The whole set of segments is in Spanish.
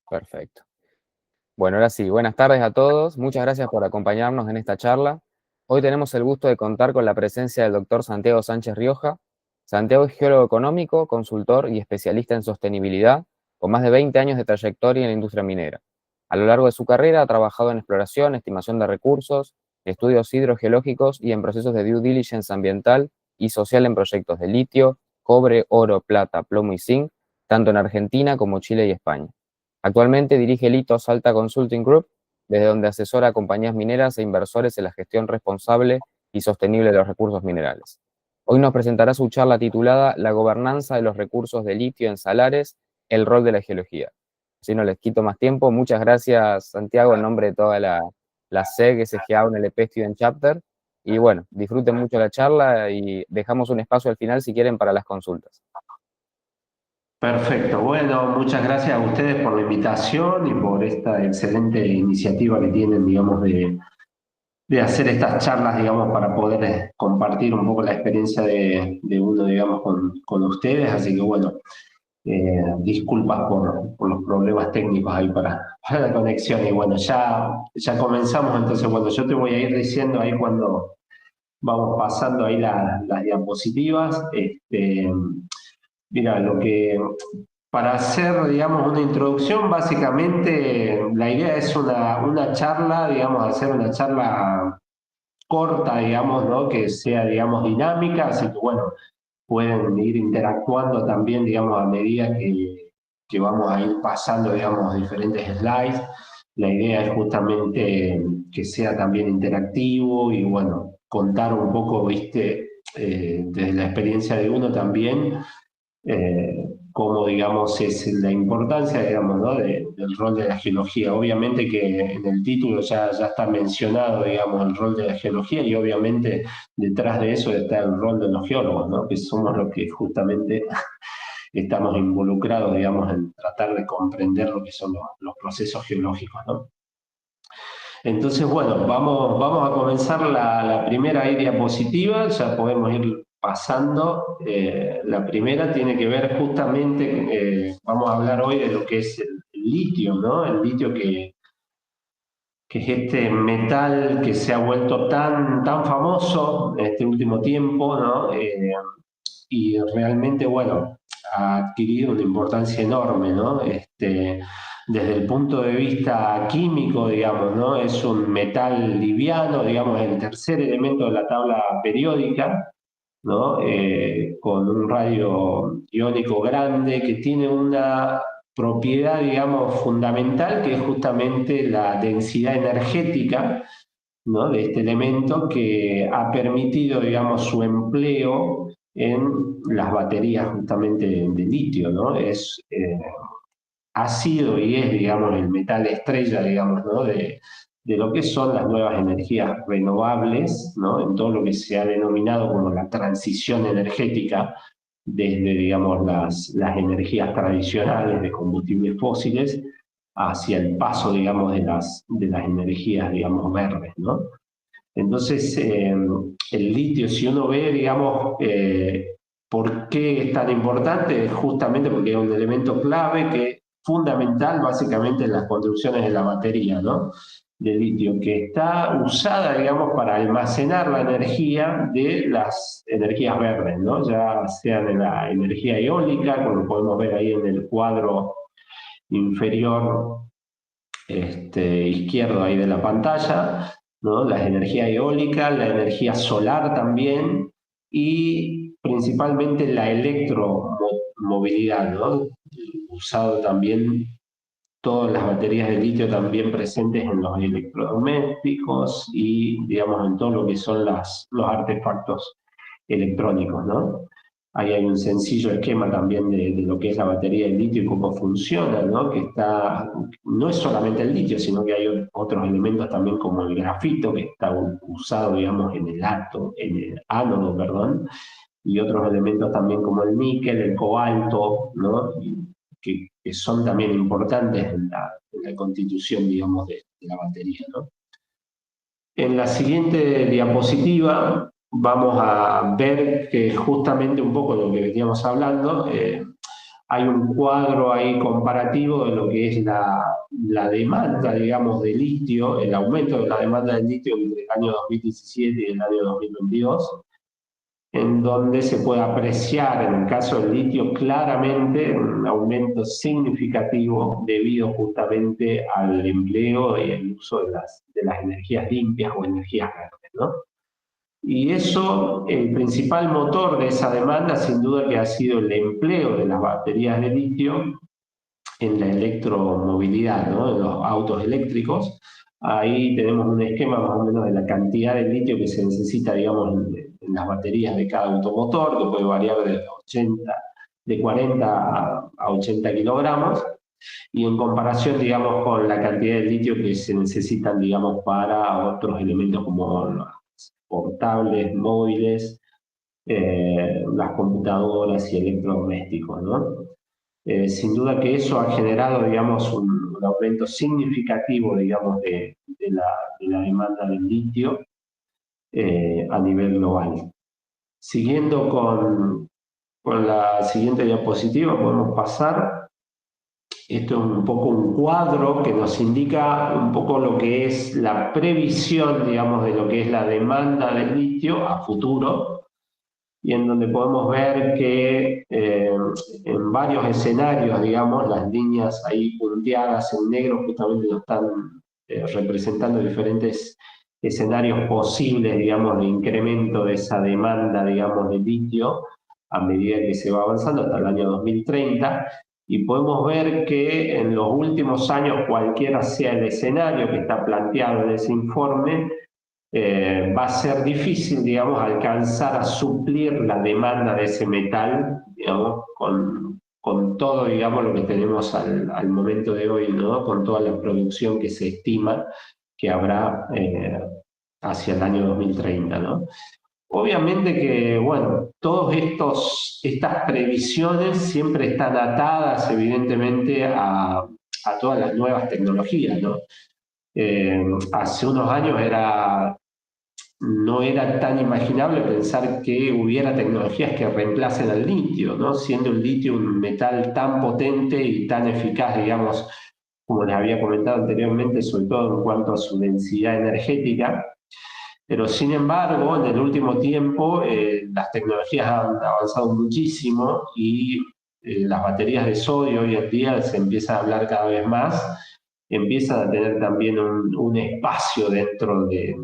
Perfecto. Bueno, ahora sí, buenas tardes a todos. Muchas gracias por acompañarnos en esta charla. Hoy tenemos el gusto de contar con la presencia del doctor Santiago Sánchez Rioja. Santiago es geólogo económico, consultor y especialista en sostenibilidad, con más de 20 años de trayectoria en la industria minera. A lo largo de su carrera ha trabajado en exploración, estimación de recursos, estudios hidrogeológicos y en procesos de due diligence ambiental y social en proyectos de litio, cobre, oro, plata, plomo y zinc, tanto en Argentina como Chile y España. Actualmente dirige el Itos Alta Consulting Group, desde donde asesora a compañías mineras e inversores en la gestión responsable y sostenible de los recursos minerales. Hoy nos presentará su charla titulada La gobernanza de los recursos de litio en salares, el rol de la geología. Si no les quito más tiempo, muchas gracias Santiago en nombre de toda la SEG, SGA, UNLP Student Chapter. Y bueno, disfruten mucho la charla y dejamos un espacio al final si quieren para las consultas. Perfecto, bueno, muchas gracias a ustedes por la invitación y por esta excelente iniciativa que tienen, digamos, de hacer estas charlas, digamos, para poder compartir un poco la experiencia de uno, digamos, con ustedes. Así que, bueno, disculpas por los problemas técnicos ahí para la conexión. Y bueno, ya comenzamos, entonces, bueno, yo te voy a ir diciendo ahí cuando vamos pasando ahí las diapositivas. Mira, para hacer, digamos, una introducción, básicamente la idea es una charla, digamos, hacer una charla corta, digamos, ¿no? Que sea, digamos, dinámica, así que bueno, pueden ir interactuando también, digamos, a medida que vamos a ir pasando, digamos, diferentes slides. La idea es justamente que sea también interactivo y bueno, contar un poco, viste, desde la experiencia de uno también cómo, digamos, es la importancia, digamos, ¿no? Del rol de la geología. Obviamente que en el título ya está mencionado, digamos, el rol de la geología y obviamente detrás de eso está el rol de los geólogos, ¿no? Que somos los que justamente estamos involucrados, digamos, en tratar de comprender lo que son los procesos geológicos, ¿no? Entonces, bueno, vamos a comenzar la primera ahí diapositiva, ya podemos ir pasando. La primera tiene que ver justamente, vamos a hablar hoy de lo que es el litio, ¿no? El litio que es este metal que se ha vuelto tan famoso en este último tiempo, ¿no? Y realmente, bueno, ha adquirido una importancia enorme, ¿no? Desde el punto de vista químico, digamos, ¿no? Es un metal liviano, digamos, el tercer elemento de la tabla periódica, ¿no? Con un radio iónico grande que tiene una propiedad, digamos, fundamental, que es justamente la densidad energética, ¿no? De este elemento que ha permitido, digamos, su empleo en las baterías justamente de litio, ¿no? Ha sido y es, digamos, el metal estrella, digamos, ¿no? De lo que son las nuevas energías renovables, ¿no? En todo lo que se ha denominado como la transición energética, desde, digamos, las energías tradicionales de combustibles fósiles hacia el paso, digamos, de las energías, digamos, verdes, ¿no? Entonces, el litio, si uno ve, digamos, por qué es tan importante, es justamente porque es un elemento clave que es fundamental básicamente en las construcciones de la batería, ¿no? De litio, que está usada, digamos, para almacenar la energía de las energías verdes, ¿no? Ya sea de la energía eólica, como podemos ver ahí en el cuadro inferior izquierdo ahí de la pantalla, ¿no? La energía eólica, la energía solar también y principalmente la electromovilidad, ¿no? Usado también todas las baterías de litio también presentes en los electrodomésticos y, digamos, en todo lo que son los artefactos electrónicos, ¿no? Ahí hay un sencillo esquema también de lo que es la batería de litio y cómo funciona, ¿no? No es solamente el litio, sino que hay otros elementos también como el grafito, que está usado, digamos, en el ánodo, perdón, y otros elementos también como el níquel, el cobalto, ¿no? Que son también importantes en la constitución, digamos, de la batería, ¿no? En la siguiente diapositiva vamos a ver que justamente un poco lo que veníamos hablando, hay un cuadro ahí comparativo de lo que es la demanda, digamos, de litio, el aumento de la demanda de litio entre el año 2017 y el año 2022, en donde se puede apreciar, en el caso del litio, claramente un aumento significativo debido justamente al empleo y el uso de las energías limpias o energías verdes, ¿no? Y eso, el principal motor de esa demanda, sin duda que ha sido el empleo de las baterías de litio en la electromovilidad, ¿no? En los autos eléctricos. Ahí tenemos un esquema más o menos de la cantidad de litio que se necesita, digamos, en las baterías de cada automotor, que puede variar de 40 a 80 kilogramos, y en comparación, digamos, con la cantidad de litio que se necesitan, digamos, para otros elementos como los portables, móviles, las computadoras y electrodomésticos, ¿no? Sin duda que eso ha generado, digamos, un aumento significativo, digamos, de la demanda del litio a nivel global. Siguiendo con la siguiente diapositiva, podemos pasar. Esto es un poco un cuadro que nos indica un poco lo que es la previsión, digamos, de lo que es la demanda del litio a futuro, y en donde podemos ver que en varios escenarios, digamos, las líneas ahí punteadas en negro justamente nos están representando diferentes escenarios posibles, digamos, de incremento de esa demanda, digamos, de litio a medida que se va avanzando hasta el año 2030, y podemos ver que en los últimos años, cualquiera sea el escenario que está planteado en ese informe, va a ser difícil, digamos, alcanzar a suplir la demanda de ese metal, digamos, con todo, digamos, lo que tenemos al momento de hoy, ¿no? Con toda la producción que se estima que habrá hacia el año 2030, ¿no? Obviamente que, bueno, todas estas previsiones siempre están atadas, evidentemente, a todas las nuevas tecnologías, ¿no? Hace unos años no era tan imaginable pensar que hubiera tecnologías que reemplacen al litio, ¿no? Siendo el litio un metal tan potente y tan eficaz, digamos, como les había comentado anteriormente, sobre todo en cuanto a su densidad energética. Pero sin embargo, en el último tiempo, las tecnologías han avanzado muchísimo y las baterías de sodio hoy en día se empieza a hablar cada vez más, empiezan a tener también un espacio dentro de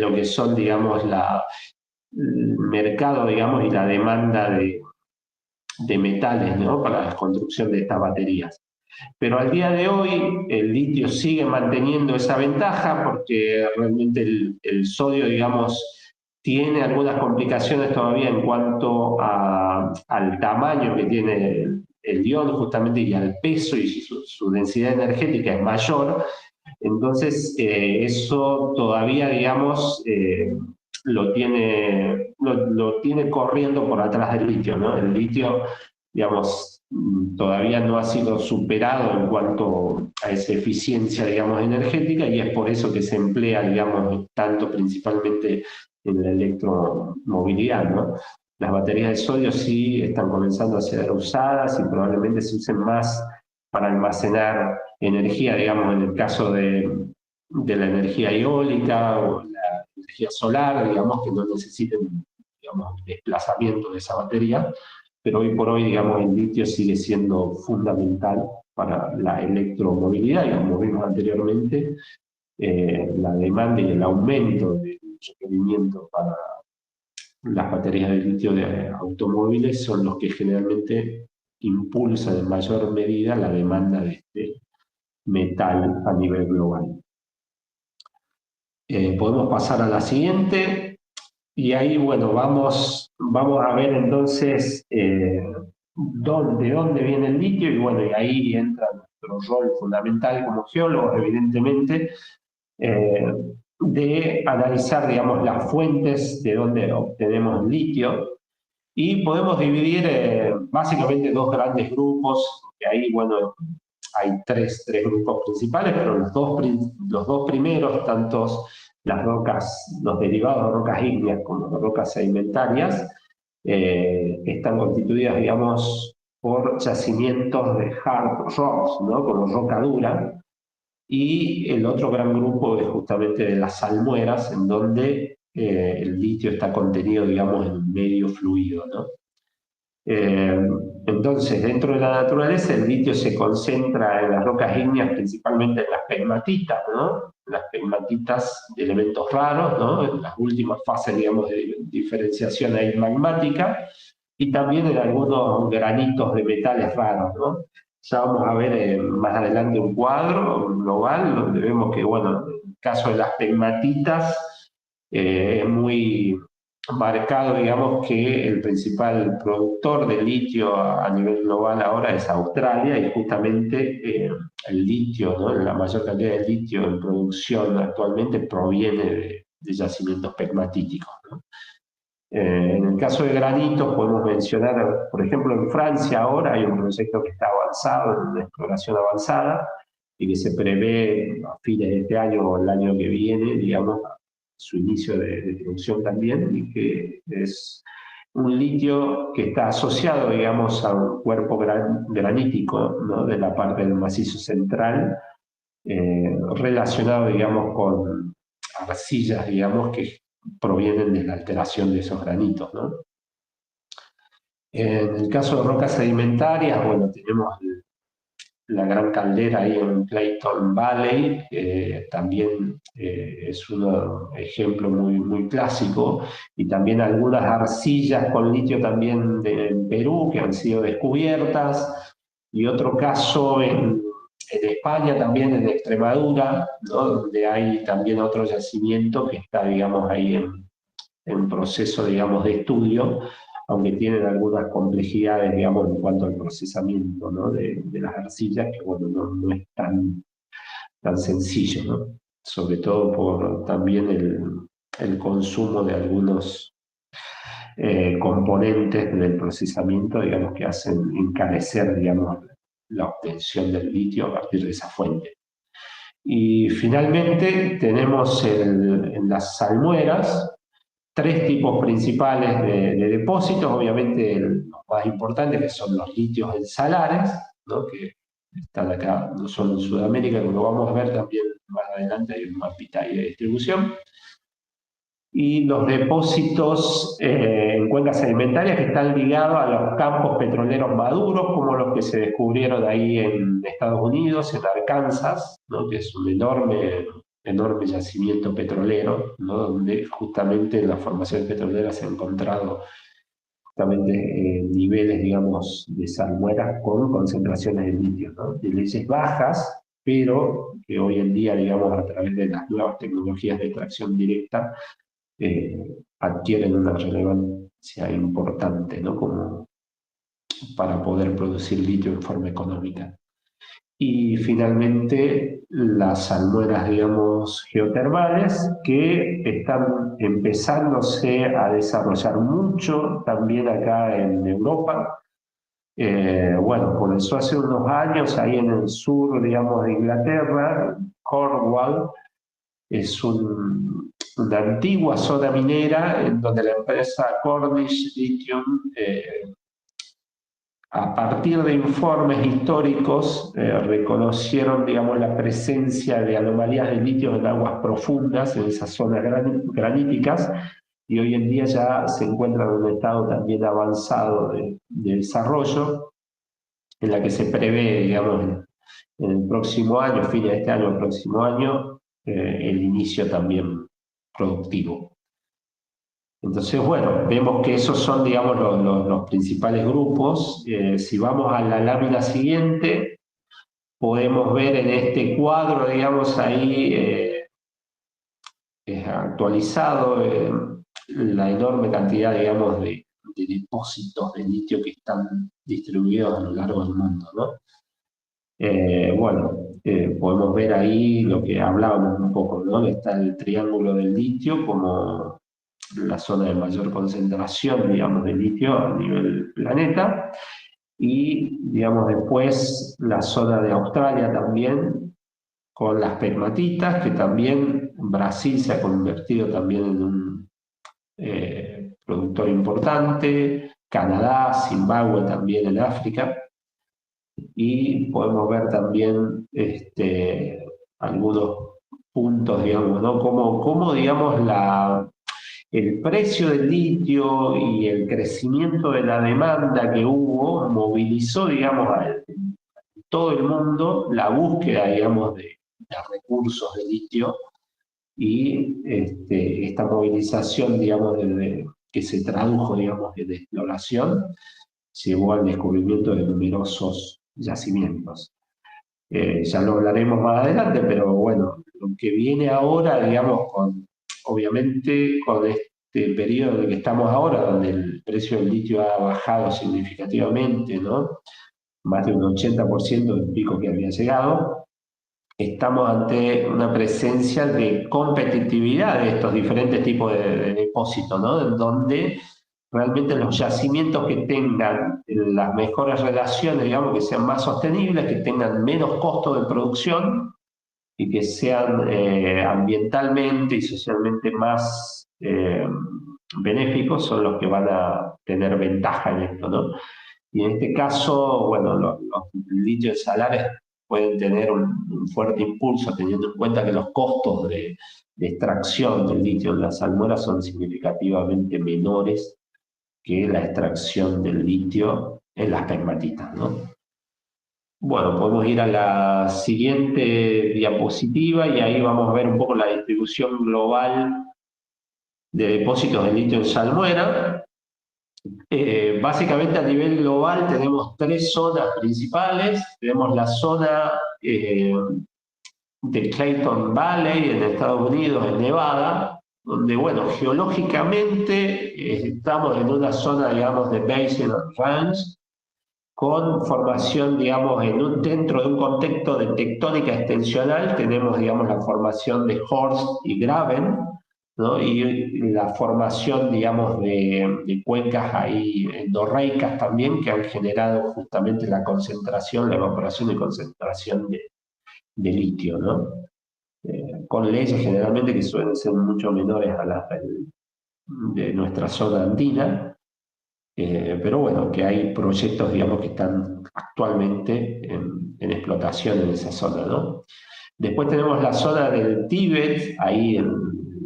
lo que son, digamos, el mercado, digamos, y la demanda de metales, ¿no? Para la construcción de estas baterías. Pero al día de hoy el litio sigue manteniendo esa ventaja porque realmente el sodio, digamos, tiene algunas complicaciones todavía en cuanto al tamaño que tiene el ion justamente y al peso, y su densidad energética es mayor. Entonces eso todavía, digamos, lo tiene corriendo por atrás del litio, ¿no? El litio, digamos, todavía no ha sido superado en cuanto a esa eficiencia, digamos, energética, y es por eso que se emplea, digamos, tanto principalmente en la electromovilidad, ¿no? Las baterías de sodio sí están comenzando a ser usadas y probablemente se usen más para almacenar energía, digamos, en el caso de la energía eólica o la energía solar, digamos, que no necesiten, digamos, desplazamiento de esa batería, pero hoy por hoy, digamos, el litio sigue siendo fundamental para la electromovilidad, y como vimos anteriormente, la demanda y el aumento del requerimiento para las baterías de litio de automóviles son los que generalmente impulsan en mayor medida la demanda de este metal a nivel global. Podemos pasar a la siguiente, y ahí, bueno, vamos a ver entonces de dónde viene el litio, y bueno, y ahí entra nuestro rol fundamental como geólogos, evidentemente, de analizar, digamos, las fuentes de donde obtenemos litio, y podemos dividir básicamente dos grandes grupos, que ahí, bueno, hay tres grupos principales, pero los dos primeros, tanto las rocas, los derivados de rocas ígneas como las rocas sedimentarias, están constituidas, digamos, por yacimientos de hard rocks, ¿no? Como roca dura, y el otro gran grupo es justamente de las salmueras, en donde el litio está contenido, digamos, en un medio fluido, ¿no? Eh, entonces, dentro de la naturaleza, el litio se concentra en las rocas ígneas, principalmente en las pegmatitas, ¿no? Las pegmatitas de elementos raros, ¿no? En las últimas fases, digamos, de diferenciación ahí magmática, y también en algunos granitos de metales raros, ¿no? Ya vamos a ver más adelante un cuadro global donde vemos que, bueno, en el caso de las pegmatitas, es muy marcado, digamos, que el principal productor de litio a nivel global ahora es Australia, y justamente el litio, ¿no? La mayor cantidad de litio en producción actualmente proviene de yacimientos pegmatíticos, ¿no? En el caso de granitos podemos mencionar, por ejemplo, en Francia ahora hay un proyecto que está avanzado, en una exploración avanzada, y que se prevé a fines de este año o el año que viene, digamos, su inicio de producción también, y que es un litio que está asociado, digamos, a un cuerpo granítico, ¿no? De la parte del macizo central, relacionado, digamos, con arcillas, digamos, que provienen de la alteración de esos granitos, ¿no? En el caso de rocas sedimentarias, bueno, tenemos la gran caldera ahí en Clayton Valley, también es un ejemplo muy clásico, y también algunas arcillas con litio también en Perú que han sido descubiertas, y otro caso en España, también en Extremadura, ¿no? Donde hay también otro yacimiento que está, digamos, ahí en proceso, digamos, de estudio, aunque tienen algunas complejidades, digamos, en cuanto al procesamiento, ¿no? de las arcillas, que, bueno, no es tan sencillo, ¿no? Sobre todo por también el consumo de algunos componentes del procesamiento, digamos, que hacen encarecer, digamos, la obtención del litio a partir de esa fuente. Y finalmente tenemos en las salmueras tres tipos principales de depósitos, obviamente los más importantes, que son los litios en salares, ¿no? Que están acá no solo en Sudamérica, como lo vamos a ver también más adelante, hay un mapita ahí de distribución, y los depósitos en cuencas sedimentarias que están ligados a los campos petroleros maduros, como los que se descubrieron ahí en Estados Unidos, en Arkansas, ¿no? Que es un enorme yacimiento petrolero, ¿no? Donde justamente en las formaciones petroleras se han encontrado justamente niveles, digamos, de salmueras con concentraciones de litio, ¿no? De leyes bajas, pero que hoy en día, digamos, a través de las nuevas tecnologías de extracción directa, adquieren una relevancia importante, ¿no? Como para poder producir litio en forma económica. Y finalmente las salmueras, digamos, geotermales, que están empezándose a desarrollar mucho también acá en Europa. Bueno, comenzó hace unos años ahí en el sur, digamos, de Inglaterra, Cornwall. Es una antigua zona minera en donde la empresa Cornish Lithium, a partir de informes históricos, reconocieron, digamos, la presencia de anomalías de litio en aguas profundas, en esas zonas graníticas, y hoy en día ya se encuentra en un estado también avanzado de desarrollo, en la que se prevé, digamos, en el próximo año, fin de este año, el próximo año, el inicio también productivo. Entonces, bueno, vemos que esos son, digamos, los principales grupos. Si vamos a la lámina siguiente, podemos ver en este cuadro, digamos, ahí actualizado la enorme cantidad, digamos, de depósitos de litio que están distribuidos a lo largo del mundo, ¿no? Bueno, podemos ver ahí lo que hablábamos un poco, ¿no? Está el triángulo del litio como la zona de mayor concentración, digamos, de litio a nivel planeta, y, digamos, después la zona de Australia también, con las pegmatitas, que también Brasil se ha convertido también en un productor importante, Canadá, Zimbabue también en África, y podemos ver también algunos puntos, digamos, ¿no? Cómo digamos, el precio del litio y el crecimiento de la demanda que hubo movilizó, digamos, a todo el mundo la búsqueda, digamos, de recursos de litio y esta movilización, digamos, que se tradujo, digamos, de exploración, llevó al descubrimiento de numerosos yacimientos. Ya lo hablaremos más adelante, pero bueno, lo que viene ahora, digamos, obviamente con este periodo en el que estamos ahora, donde el precio del litio ha bajado significativamente, ¿no? Más de un 80% del pico que había llegado, estamos ante una presencia de competitividad de estos diferentes tipos de depósitos, ¿no? En donde realmente los yacimientos que tengan las mejores relaciones, digamos, que sean más sostenibles, que tengan menos costo de producción y que sean ambientalmente y socialmente más benéficos, son los que van a tener ventaja en esto, ¿no? Y en este caso, bueno, los litios salares pueden tener un fuerte impulso, teniendo en cuenta que los costos de extracción del litio en las salmueras son significativamente menores que la extracción del litio en las pegmatitas, ¿no? Bueno, podemos ir a la siguiente diapositiva y ahí vamos a ver un poco la distribución global de depósitos de litio en salmuera. Básicamente a nivel global tenemos tres zonas principales. Tenemos la zona de Clayton Valley en Estados Unidos, en Nevada, donde, bueno, geológicamente estamos en una zona, digamos, de Basin and Range, con formación, digamos, dentro de un contexto de tectónica extensional, tenemos, digamos, la formación de Horst y Graben, ¿no? Y la formación, digamos, de cuencas ahí endorreicas también, que han generado justamente la concentración, la evaporación y concentración de litio, ¿no? Con leyes generalmente que suelen ser mucho menores a las de nuestra zona andina, pero bueno, que hay proyectos, digamos, que están actualmente en explotación en esa zona, ¿no? Después tenemos la zona del Tíbet, ahí en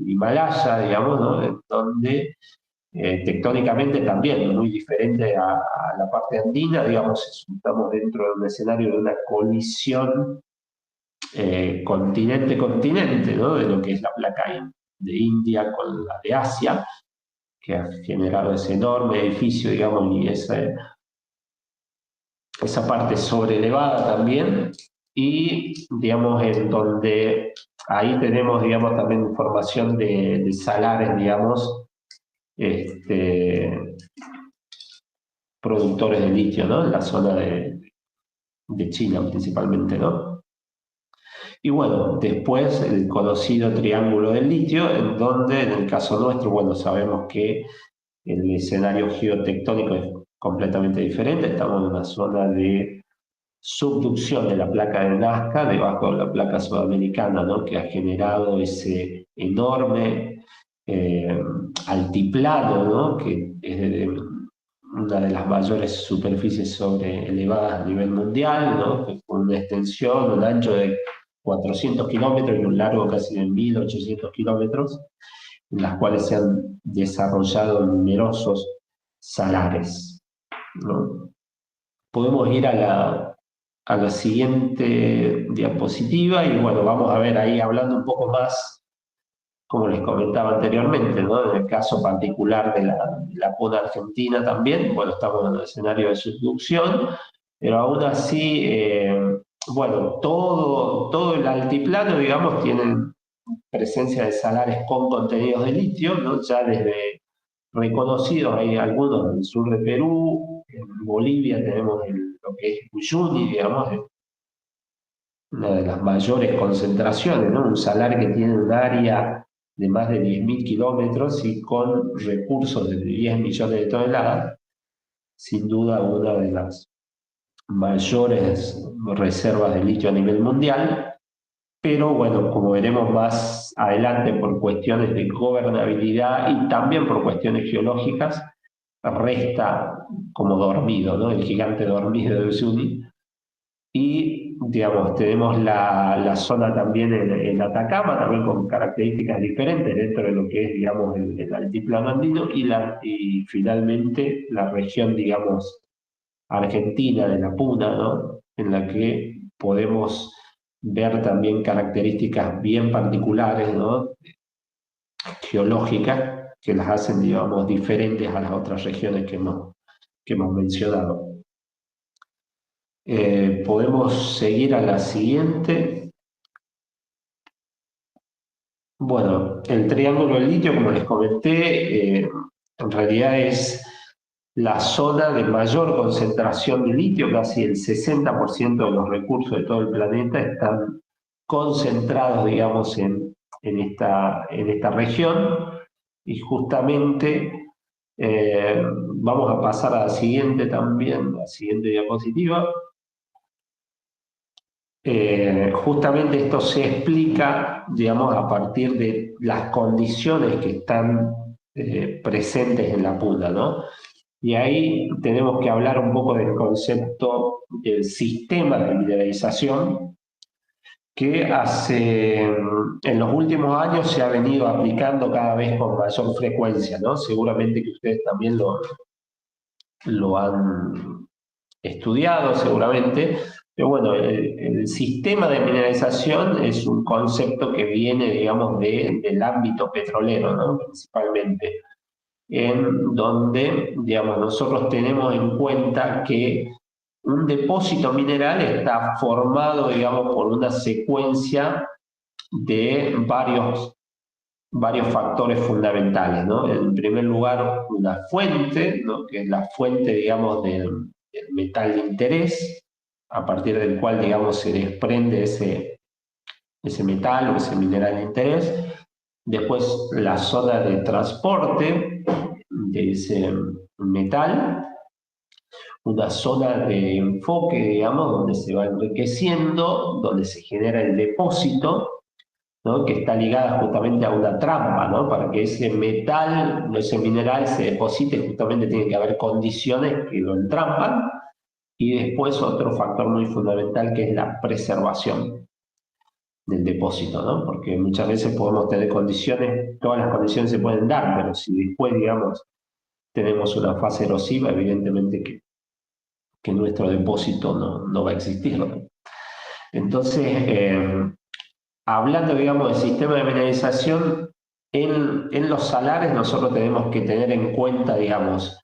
Himalaya, digamos, ¿no? En donde tectónicamente también muy diferente a la parte andina, digamos, estamos dentro de un escenario de una colisión continente-continente, ¿no? De lo que es la placa de India con la de Asia, que ha generado ese enorme edificio, digamos, y esa parte sobrelevada también, y, digamos, en donde ahí tenemos, digamos, también información de salares, digamos, productores de litio, ¿no? En la zona de China principalmente, ¿no? Y bueno, después el conocido triángulo del litio, en donde en el caso nuestro, bueno, sabemos que el escenario geotectónico es completamente diferente, estamos en una zona de subducción de la placa de Nazca debajo de la placa sudamericana, ¿no? Que ha generado ese enorme altiplano, ¿no? Que es una de las mayores superficies sobre elevadas a nivel mundial, ¿no? Con una extensión, un ancho de 400 kilómetros y un largo casi de 1800 kilómetros, en las cuales se han desarrollado numerosos salares, ¿no? Podemos ir a la siguiente diapositiva y bueno, vamos a ver ahí hablando un poco más, como les comentaba anteriormente, ¿no? En el caso particular de la PUN argentina también, bueno, estamos en el escenario de subducción, pero aún así, bueno, todo el altiplano, digamos, tiene presencia de salares con contenidos de litio, ¿no? Ya desde reconocidos, hay algunos en el sur de Perú, en Bolivia tenemos lo que es Uyuni, digamos, una de las mayores concentraciones, ¿no? Un salar que tiene un área de más de 10.000 kilómetros y con recursos de 10 millones de toneladas, sin duda una de las mayores reservas de litio a nivel mundial, pero bueno, como veremos más adelante por cuestiones de gobernabilidad y también por cuestiones geológicas, resta como dormido, ¿no? El gigante dormido de Uyuni. Y, digamos, tenemos la zona también en Atacama, también con características diferentes dentro de lo que es, digamos, el altiplano andino, y finalmente la región, digamos, argentina de la Puna, ¿no? En la que podemos ver también características bien particulares, ¿no? Geológicas, que las hacen, digamos, diferentes a las otras regiones que hemos mencionado. Podemos seguir a la siguiente. Bueno, el triángulo del litio, como les comenté, en realidad es la zona de mayor concentración de litio. Casi el 60% de los recursos de todo el planeta están concentrados, digamos, en esta región. Y justamente vamos a pasar a la siguiente también, la siguiente diapositiva. Justamente esto se explica, digamos, a partir de las condiciones que están presentes en la Puna, ¿no? Y ahí tenemos que hablar un poco del concepto del sistema de mineralización que en los últimos años se ha venido aplicando cada vez con mayor frecuencia, ¿no? Seguramente que ustedes también lo han estudiado, seguramente. Pero bueno, el sistema de mineralización es un concepto que viene, digamos, del ámbito petrolero, ¿no? Principalmente, en donde, digamos, nosotros tenemos en cuenta que un depósito mineral está formado, digamos, por una secuencia de varios factores fundamentales, ¿no? En primer lugar, una fuente, ¿no? Que es la fuente, digamos, del metal de interés, a partir del cual, digamos, se desprende ese metal o ese mineral de interés. Después, la zona de transporte de ese metal, una zona de enfoque, digamos, donde se va enriqueciendo, donde se genera el depósito, ¿no? Que está ligada justamente a una trampa, ¿no? Para que ese metal, ese mineral se deposite, justamente tiene que haber condiciones que lo entrampan. Y después otro factor muy fundamental que es la preservación del depósito, ¿no? Porque muchas veces podemos tener condiciones, todas las condiciones se pueden dar, pero si después, digamos, tenemos una fase erosiva, evidentemente que nuestro depósito no va a existir, ¿no? Entonces, hablando, digamos, del sistema de mineralización, en los salares nosotros tenemos que tener en cuenta, digamos,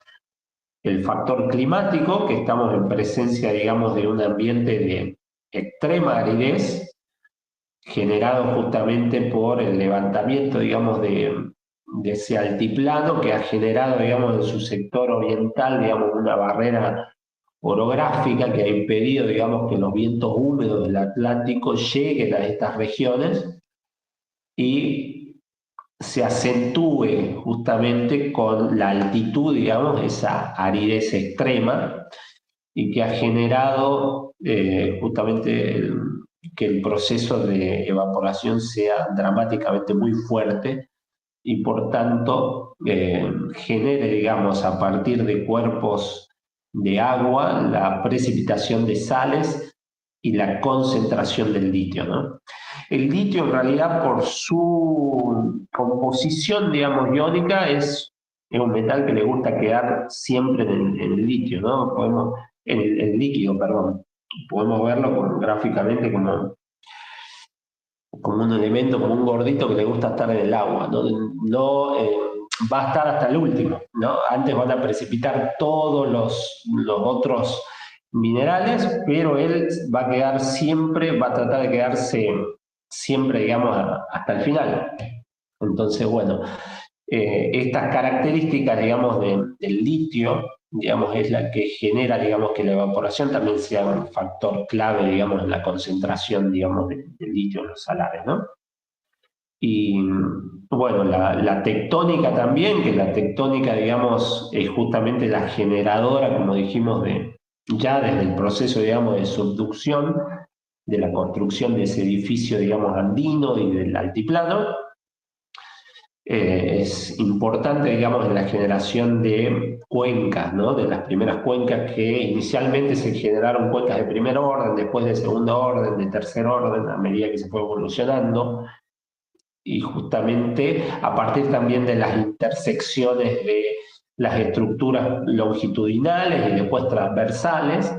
el factor climático, que estamos en presencia, digamos, de un ambiente de extrema aridez, generado justamente por el levantamiento, digamos, de ese altiplano que ha generado, digamos, en su sector oriental, digamos, una barrera orográfica que ha impedido, digamos, que los vientos húmedos del Atlántico lleguen a estas regiones y se acentúe justamente con la altitud, digamos, esa aridez extrema y que ha generado justamente que el proceso de evaporación sea dramáticamente muy fuerte y por tanto genere, digamos, a partir de cuerpos de agua la precipitación de sales y la concentración del litio, ¿no? El litio en realidad por su composición, digamos, iónica es un metal que le gusta quedar siempre en el litio, ¿no? En el líquido, perdón. Podemos verlo gráficamente como un elemento, como un gordito que le gusta estar en el agua, no va a estar hasta el último, ¿no? Antes van a precipitar todos los otros minerales, pero él va a quedar siempre, va a tratar de quedarse siempre, digamos, hasta el final. Entonces, bueno, estas características, digamos, del litio, digamos, es la que genera, digamos, que la evaporación también sea un factor clave, digamos, en la concentración, digamos, del litio en los salares, ¿no? Y, bueno, la tectónica también, que la tectónica, digamos, es justamente la generadora, como dijimos, ya desde el proceso, digamos, de subducción, de la construcción de ese edificio, digamos, andino y del altiplano. es importante, digamos, en la generación de cuencas, ¿no? De las primeras cuencas que inicialmente se generaron cuencas de primer orden, después de segundo orden, de tercer orden, a medida que se fue evolucionando, y justamente a partir también de las intersecciones de las estructuras longitudinales y después transversales,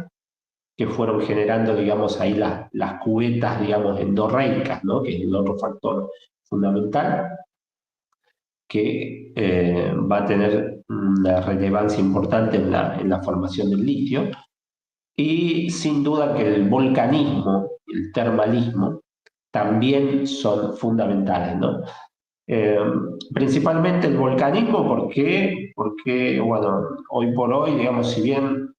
que fueron generando, digamos, ahí las cubetas, digamos, endorreicas, ¿no? Que es el otro factor fundamental que va a tener una relevancia importante en la formación del litio. Y sin duda que el volcanismo, el termalismo, también son fundamentales, ¿no? Eh, Principalmente el volcanismo, porque, bueno, hoy por hoy, digamos, si bien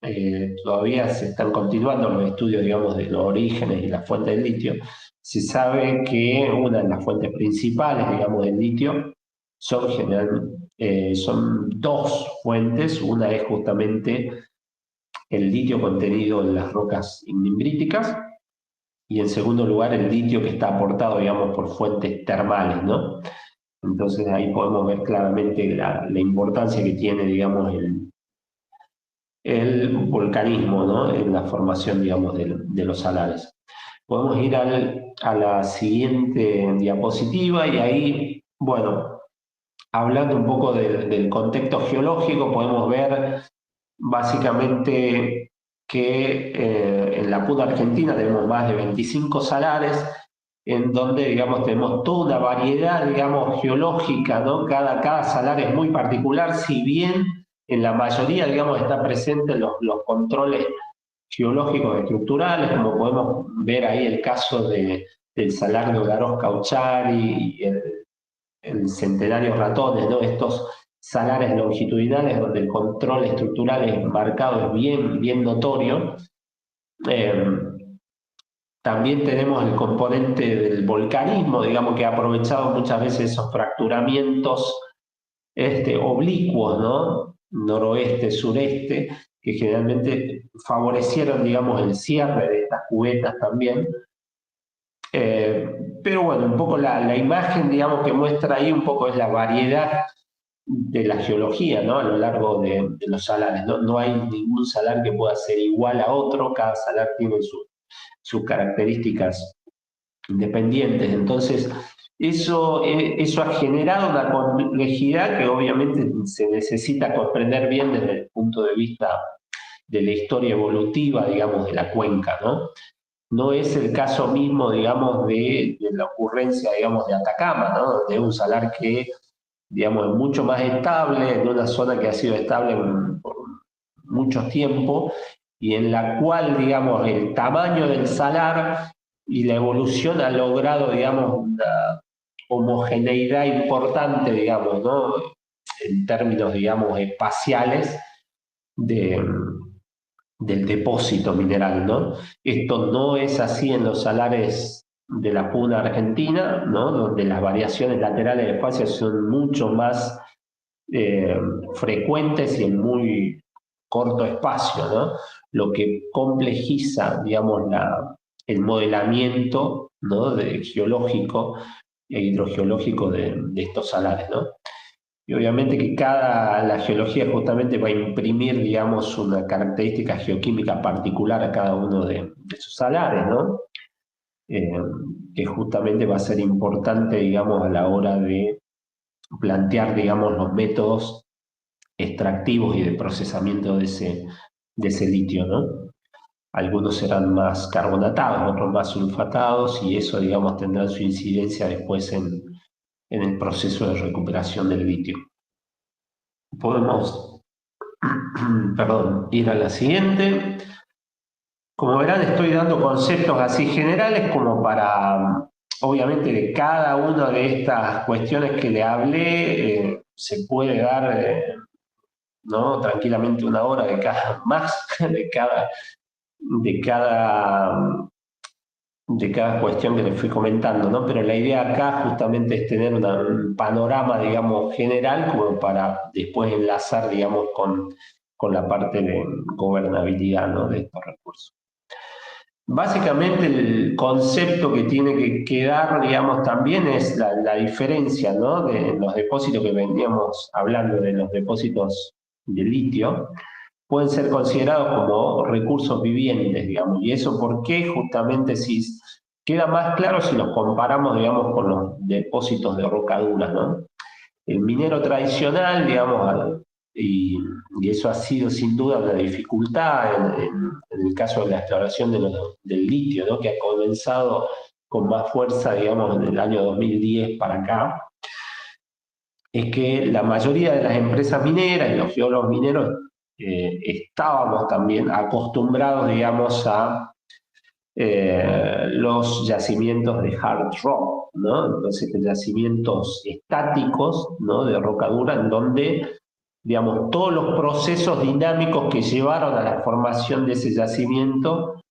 todavía se están continuando los estudios, digamos, de los orígenes y las fuentes del litio, se sabe que una de las fuentes principales, digamos, del litio son dos fuentes. Una es justamente el litio contenido en las rocas ignimbritas, y en segundo lugar el litio que está aportado, digamos, por fuentes termales, ¿no? Entonces ahí podemos ver claramente la importancia que tiene, digamos, el volcanismo, ¿no? En la formación, digamos, de los salares. Podemos ir a la siguiente diapositiva y ahí, bueno, hablando un poco del contexto geológico, podemos ver básicamente que en la Puna Argentina tenemos más de 25 salares, en donde, digamos, tenemos toda una variedad, digamos, geológica, ¿no? Cada salar es muy particular, si bien en la mayoría, digamos, está presente los controles geológicos estructurales, como podemos ver ahí el caso del salar de Olaroz Cauchari y el Centenario Ratones, ¿no? Estos salares longitudinales donde el control estructural es marcado, es bien notorio. Eh, También tenemos el componente del volcanismo, digamos, que ha aprovechado muchas veces esos fracturamientos oblicuos, ¿no? Noroeste, sureste, que generalmente favorecieron, digamos, el cierre de estas cubetas también. Pero bueno, un poco la imagen, digamos, que muestra ahí un poco es la variedad de la geología, ¿no? A lo largo de los salares. No hay ningún salar que pueda ser igual a otro, cada salar tiene sus características independientes. Entonces, eso ha generado una complejidad que obviamente se necesita comprender bien desde el punto de vista de la historia evolutiva, digamos, de la cuenca, ¿no? No es el caso mismo, digamos, de la ocurrencia, digamos, de Atacama, ¿no? De un salar que, digamos, es mucho más estable, en una zona que ha sido estable por mucho tiempo, y en la cual, digamos, el tamaño del salar y la evolución ha logrado, digamos, una homogeneidad importante, digamos, ¿no? En términos, digamos, espaciales de, del depósito mineral, ¿no? Esto no es así en los salares de la Puna Argentina, ¿no? Donde las variaciones laterales del espacio son mucho más eh, frecuentes y en muy corto espacio, ¿no? Lo que complejiza, digamos, el modelamiento, ¿no? Geológico e hidrogeológico de estos salares, ¿no? Y obviamente que la geología justamente va a imprimir, digamos, una característica geoquímica particular a cada uno de sus salares, ¿no? Eh, que justamente va a ser importante, digamos, a la hora de plantear, digamos, los métodos extractivos y de procesamiento de ese litio, ¿no? Algunos serán más carbonatados, otros más sulfatados, y eso, digamos, tendrá su incidencia después en el proceso de recuperación del litio. Podemos, perdón, ir a la siguiente. Como verán, estoy dando conceptos así generales como para, obviamente, de cada una de estas cuestiones que le hablé, se puede dar, ¿no? Tranquilamente una hora de cada más, de cada, de cada cuestión que les fui comentando, ¿no? Pero la idea acá justamente es tener un panorama, digamos, general como para después enlazar, digamos, con la parte de gobernabilidad, ¿no? De estos recursos. Básicamente el concepto que tiene que quedar, digamos, también es la diferencia, ¿no? De los depósitos que veníamos hablando, de los depósitos de litio, pueden ser considerados como recursos vivientes, digamos. ¿Y eso por qué? Justamente si queda más claro si los comparamos, digamos, con los depósitos de roca dura, ¿no? El minero tradicional, digamos, y eso ha sido sin duda una dificultad en el caso de la exploración del litio, ¿no? Que ha comenzado con más fuerza, digamos, en el año 2010 para acá, es que la mayoría de las empresas mineras y los geólogos mineros estábamos también acostumbrados, digamos, a los yacimientos de hard rock, ¿no? Entonces, yacimientos estáticos, ¿no? De roca dura, en donde, digamos, todos los procesos dinámicos que llevaron a la formación de ese yacimiento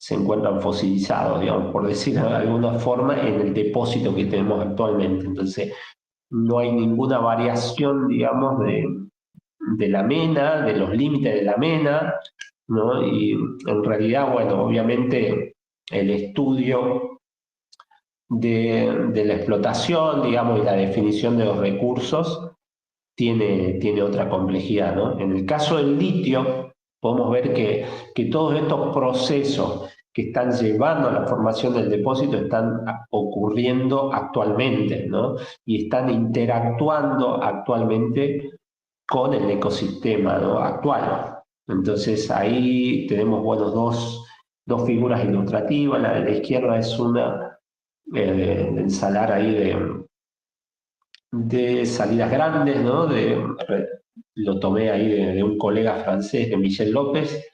se encuentran fosilizados, digamos, por decirlo de alguna forma, en el depósito que tenemos actualmente. Entonces, no hay ninguna variación, digamos, de la mena, de los límites de la mena, ¿no? Y en realidad, bueno, obviamente el estudio de la explotación, digamos, y la definición de los recursos tiene otra complejidad, ¿no? En el caso del litio, podemos ver que todos estos procesos que están llevando a la formación del depósito están ocurriendo actualmente, ¿no? Y están interactuando actualmente con el ecosistema, ¿no? Actual. Entonces ahí tenemos, bueno, dos figuras ilustrativas. La de la izquierda es una de ensalar ahí de salidas grandes, ¿no? Lo tomé ahí de un colega francés, de Michel López,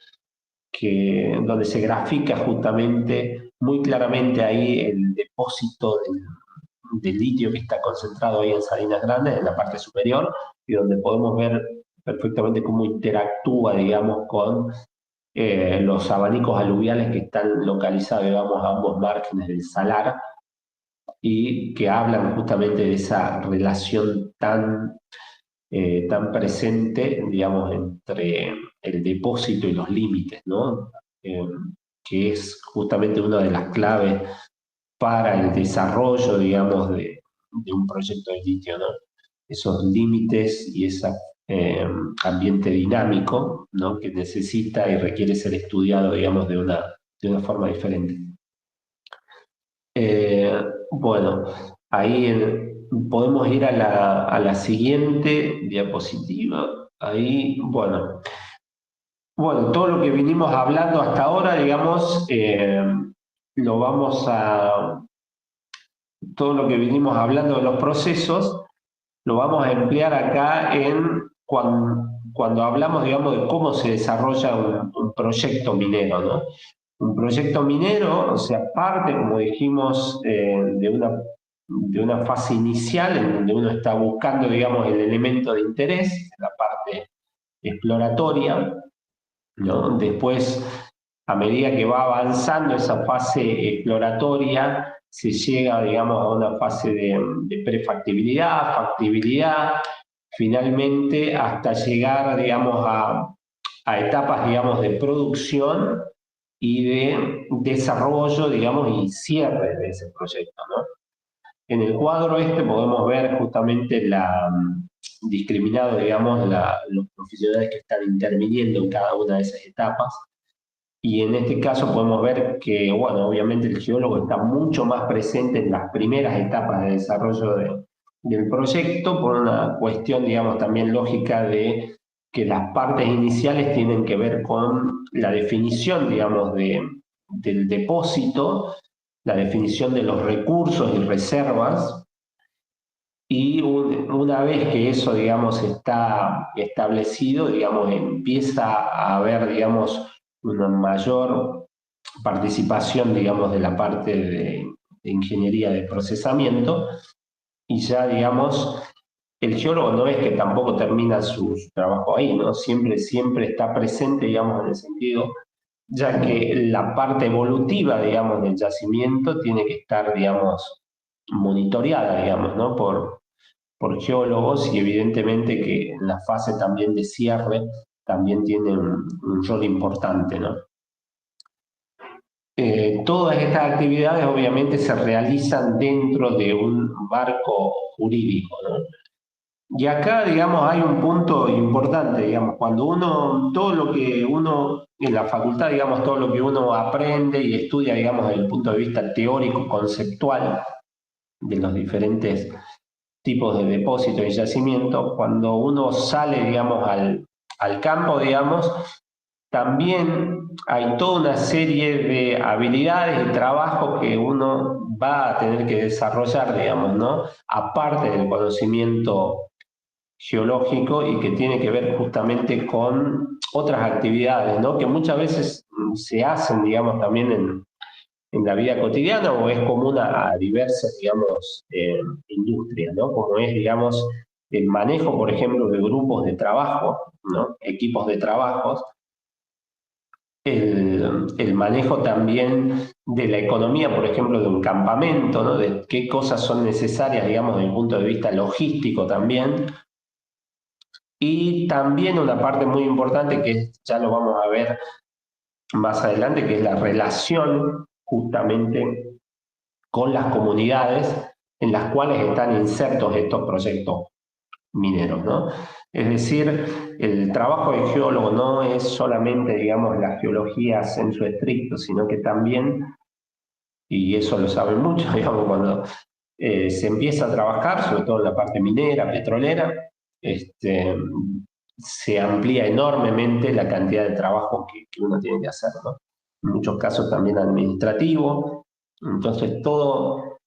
donde se grafica justamente muy claramente ahí el depósito del litio que está concentrado ahí en Salinas Grandes, en la parte superior, y donde podemos ver perfectamente cómo interactúa, digamos, con los abanicos aluviales que están localizados, digamos, a ambos márgenes del salar, y que hablan justamente de esa relación tan presente, digamos, entre el depósito y los límites, ¿no? Eh, que es justamente una de las claves para el desarrollo, digamos, de un proyecto de litio, ¿no? Esos límites y ese ambiente dinámico, ¿no? Que necesita y requiere ser estudiado, digamos, de una forma diferente. Bueno, ahí podemos ir a la siguiente diapositiva. Ahí, bueno, todo lo que vinimos hablando hasta ahora, digamos, lo vamos a, todo lo que vinimos hablando de los procesos, lo vamos a emplear acá cuando hablamos, digamos, de cómo se desarrolla un proyecto minero, ¿no? Un proyecto minero, o sea, parte, como dijimos, de una fase inicial en donde uno está buscando, digamos, el elemento de interés, la parte exploratoria, ¿no? Después, a medida que va avanzando esa fase exploratoria, se llega, digamos, a una fase de prefactibilidad, factibilidad, finalmente hasta llegar, digamos, a etapas, digamos, de producción y de desarrollo, digamos, y cierre de ese proyecto, ¿no? En el cuadro podemos ver justamente discriminado, digamos, los profesionales que están interviniendo en cada una de esas etapas. Y en este caso podemos ver que, bueno, obviamente el geólogo está mucho más presente en las primeras etapas de desarrollo del proyecto por una cuestión, digamos, también lógica de que las partes iniciales tienen que ver con la definición, digamos, del depósito, la definición de los recursos y reservas, y una vez que eso, digamos, está establecido, digamos, empieza a haber, digamos, una mayor participación, digamos, de la parte de ingeniería de procesamiento, y ya, digamos, el geólogo no es que tampoco termina su trabajo ahí, ¿no? Siempre está presente, digamos, en el sentido, ya que la parte evolutiva, digamos, del yacimiento tiene que estar, digamos, monitoreada, digamos, ¿no? Por geólogos, y evidentemente que en la fase también de cierre también tiene un rol importante, ¿no? todas estas actividades obviamente se realizan dentro de un marco jurídico, ¿no? Y acá, digamos, hay un punto importante, digamos, cuando uno, todo lo que uno, en la facultad, digamos, todo lo que uno aprende y estudia, digamos, desde el punto de vista teórico, conceptual, de los diferentes tipos de depósitos y yacimientos, cuando uno sale, digamos, al campo, digamos, también hay toda una serie de habilidades y trabajos que uno va a tener que desarrollar, digamos, ¿no? Aparte del conocimiento geológico y que tiene que ver justamente con otras actividades, ¿no? Que muchas veces se hacen, digamos, también en la vida cotidiana o es común a diversas, digamos, industrias, ¿no? Como es, digamos, el manejo, por ejemplo, de grupos de trabajo, ¿no? Equipos de trabajos, el manejo también de la economía, por ejemplo, de un campamento, ¿no? De qué cosas son necesarias, digamos, desde el punto de vista logístico también. Y también una parte muy importante que ya lo vamos a ver más adelante, que es la relación justamente con las comunidades en las cuales están insertos estos proyectos mineros, ¿no? Es decir, el trabajo de geólogo no es solamente, digamos, la geología en su estricto, sino que también, y eso lo saben muchos, digamos, cuando se empieza a trabajar, sobre todo en la parte minera, petrolera, este, se amplía enormemente la cantidad de trabajo que uno tiene que hacer, ¿no? En muchos casos también administrativo. Entonces todo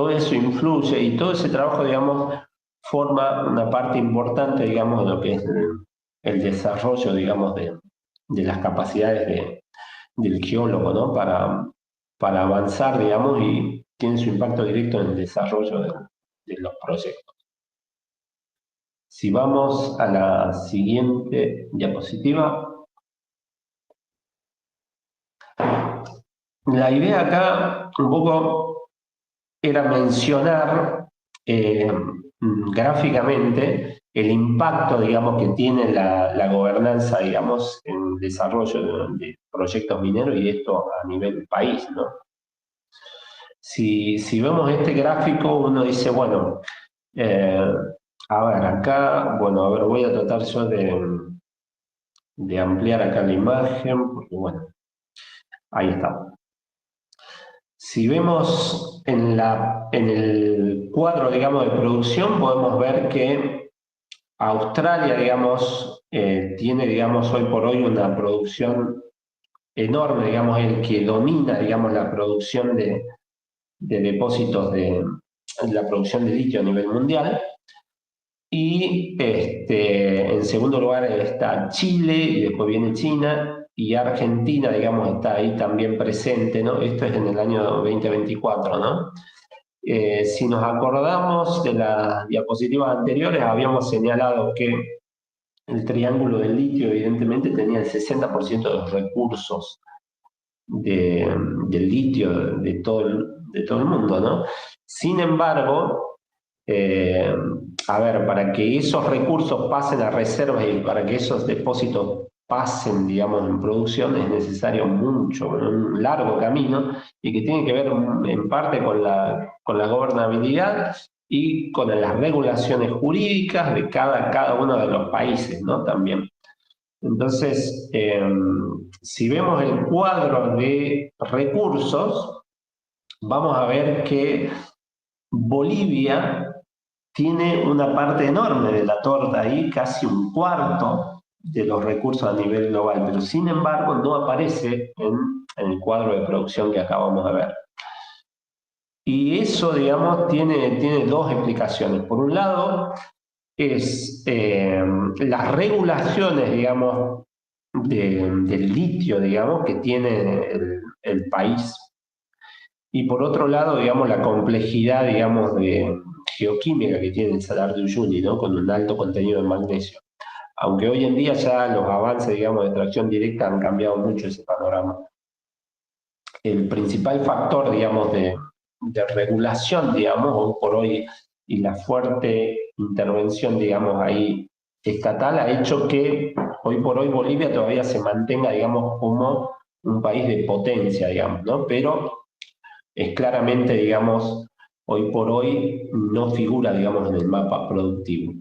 eso influye y todo ese trabajo, digamos, forma una parte importante, digamos, de lo que es el desarrollo, digamos, de las capacidades del geólogo, ¿no? Para avanzar, digamos, y tiene su impacto directo en el desarrollo de los proyectos. Si vamos a la siguiente diapositiva, la idea acá un poco era mencionar gráficamente el impacto, digamos, que tiene la gobernanza, digamos, en el desarrollo de proyectos mineros y esto a nivel país, ¿no? Si vemos este gráfico, uno dice, bueno, eh, a ver, acá, bueno, a ver, voy a tratar yo de ampliar acá la imagen, porque bueno, ahí está. Si vemos en el cuadro, digamos, de producción, podemos ver que Australia, digamos, tiene, digamos, hoy por hoy una producción enorme, digamos, el que domina, digamos, la producción de depósitos de la producción de litio a nivel mundial. Y en segundo lugar está Chile, y después viene China, y Argentina, digamos, está ahí también presente, ¿no? Esto es en el año 2024, ¿no? Si nos acordamos de las diapositivas anteriores, habíamos señalado que el triángulo del litio, evidentemente, tenía el 60% de los recursos del litio de todo el mundo, ¿no? Sin embargo, eh, a ver, para que esos recursos pasen a reservas y para que esos depósitos pasen, digamos, en producción es necesario mucho, un largo camino y que tiene que ver en parte con la gobernabilidad y con las regulaciones jurídicas de cada uno de los países, ¿no? También. Entonces, si vemos el cuadro de recursos, vamos a ver que Bolivia tiene una parte enorme de la torta ahí, casi un cuarto de los recursos a nivel global, pero sin embargo no aparece en el cuadro de producción que acabamos de ver. Y eso, digamos, tiene dos explicaciones. Por un lado, es las regulaciones, digamos, del litio, digamos, que tiene el país. Y por otro lado, digamos, la complejidad, digamos, de geoquímica que tiene el Salar de Uyuni, ¿no? Con un alto contenido de magnesio. Aunque hoy en día ya los avances, digamos, de extracción directa han cambiado mucho ese panorama. El principal factor, digamos, de regulación, digamos, hoy por hoy, y la fuerte intervención, digamos, ahí estatal ha hecho que hoy por hoy Bolivia todavía se mantenga, digamos, como un país de potencia, digamos, ¿no? Pero es claramente, digamos, hoy por hoy no figura, digamos, en el mapa productivo.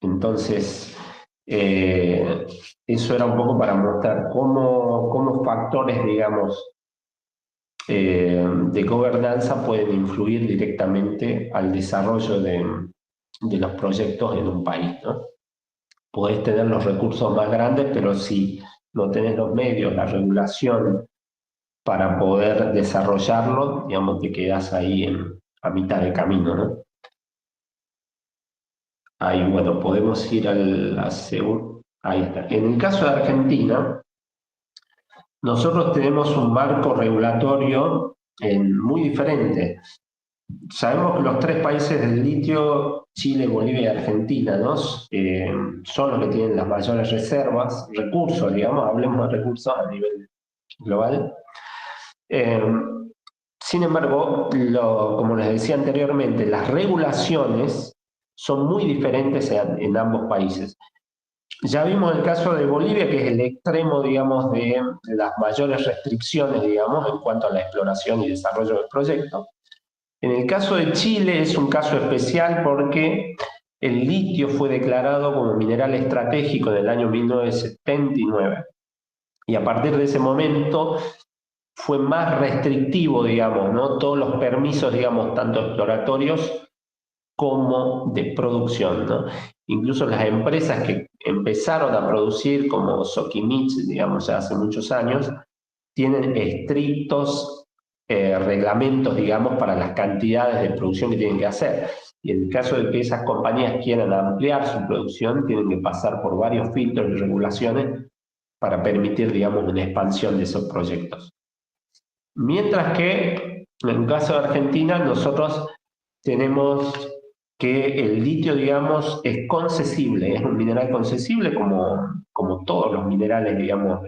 Entonces, eso era un poco para mostrar cómo factores, digamos, de gobernanza pueden influir directamente al desarrollo de los proyectos en un país, ¿no? Podés tener los recursos más grandes, pero si no tenés los medios, la regulación para poder desarrollarlo, digamos, te quedás ahí a mitad de camino, ¿no? Ahí, bueno, podemos ir ahí está. En el caso de Argentina, nosotros tenemos un marco regulatorio muy diferente. Sabemos que los tres países del litio, Chile, Bolivia y Argentina, ¿no? Son los que tienen las mayores reservas, recursos, digamos, hablemos de recursos a nivel global. Eh, Sin embargo, como les decía anteriormente, las regulaciones son muy diferentes en ambos países. Ya vimos el caso de Bolivia, que es el extremo, digamos, de las mayores restricciones, digamos, en cuanto a la exploración y desarrollo del proyecto. En el caso de Chile es un caso especial porque el litio fue declarado como mineral estratégico en el año 1979 y a partir de ese momento fue más restrictivo, digamos, ¿no? Todos los permisos, digamos, tanto exploratorios como de producción, ¿no? Incluso las empresas que empezaron a producir, como Sokimich, digamos, ya hace muchos años, tienen estrictos reglamentos, digamos, para las cantidades de producción que tienen que hacer. Y en el caso de que esas compañías quieran ampliar su producción, tienen que pasar por varios filtros y regulaciones para permitir, digamos, una expansión de esos proyectos. Mientras que, en el caso de Argentina, nosotros tenemos que el litio, digamos, es concesible, es un mineral concesible como todos los minerales, digamos,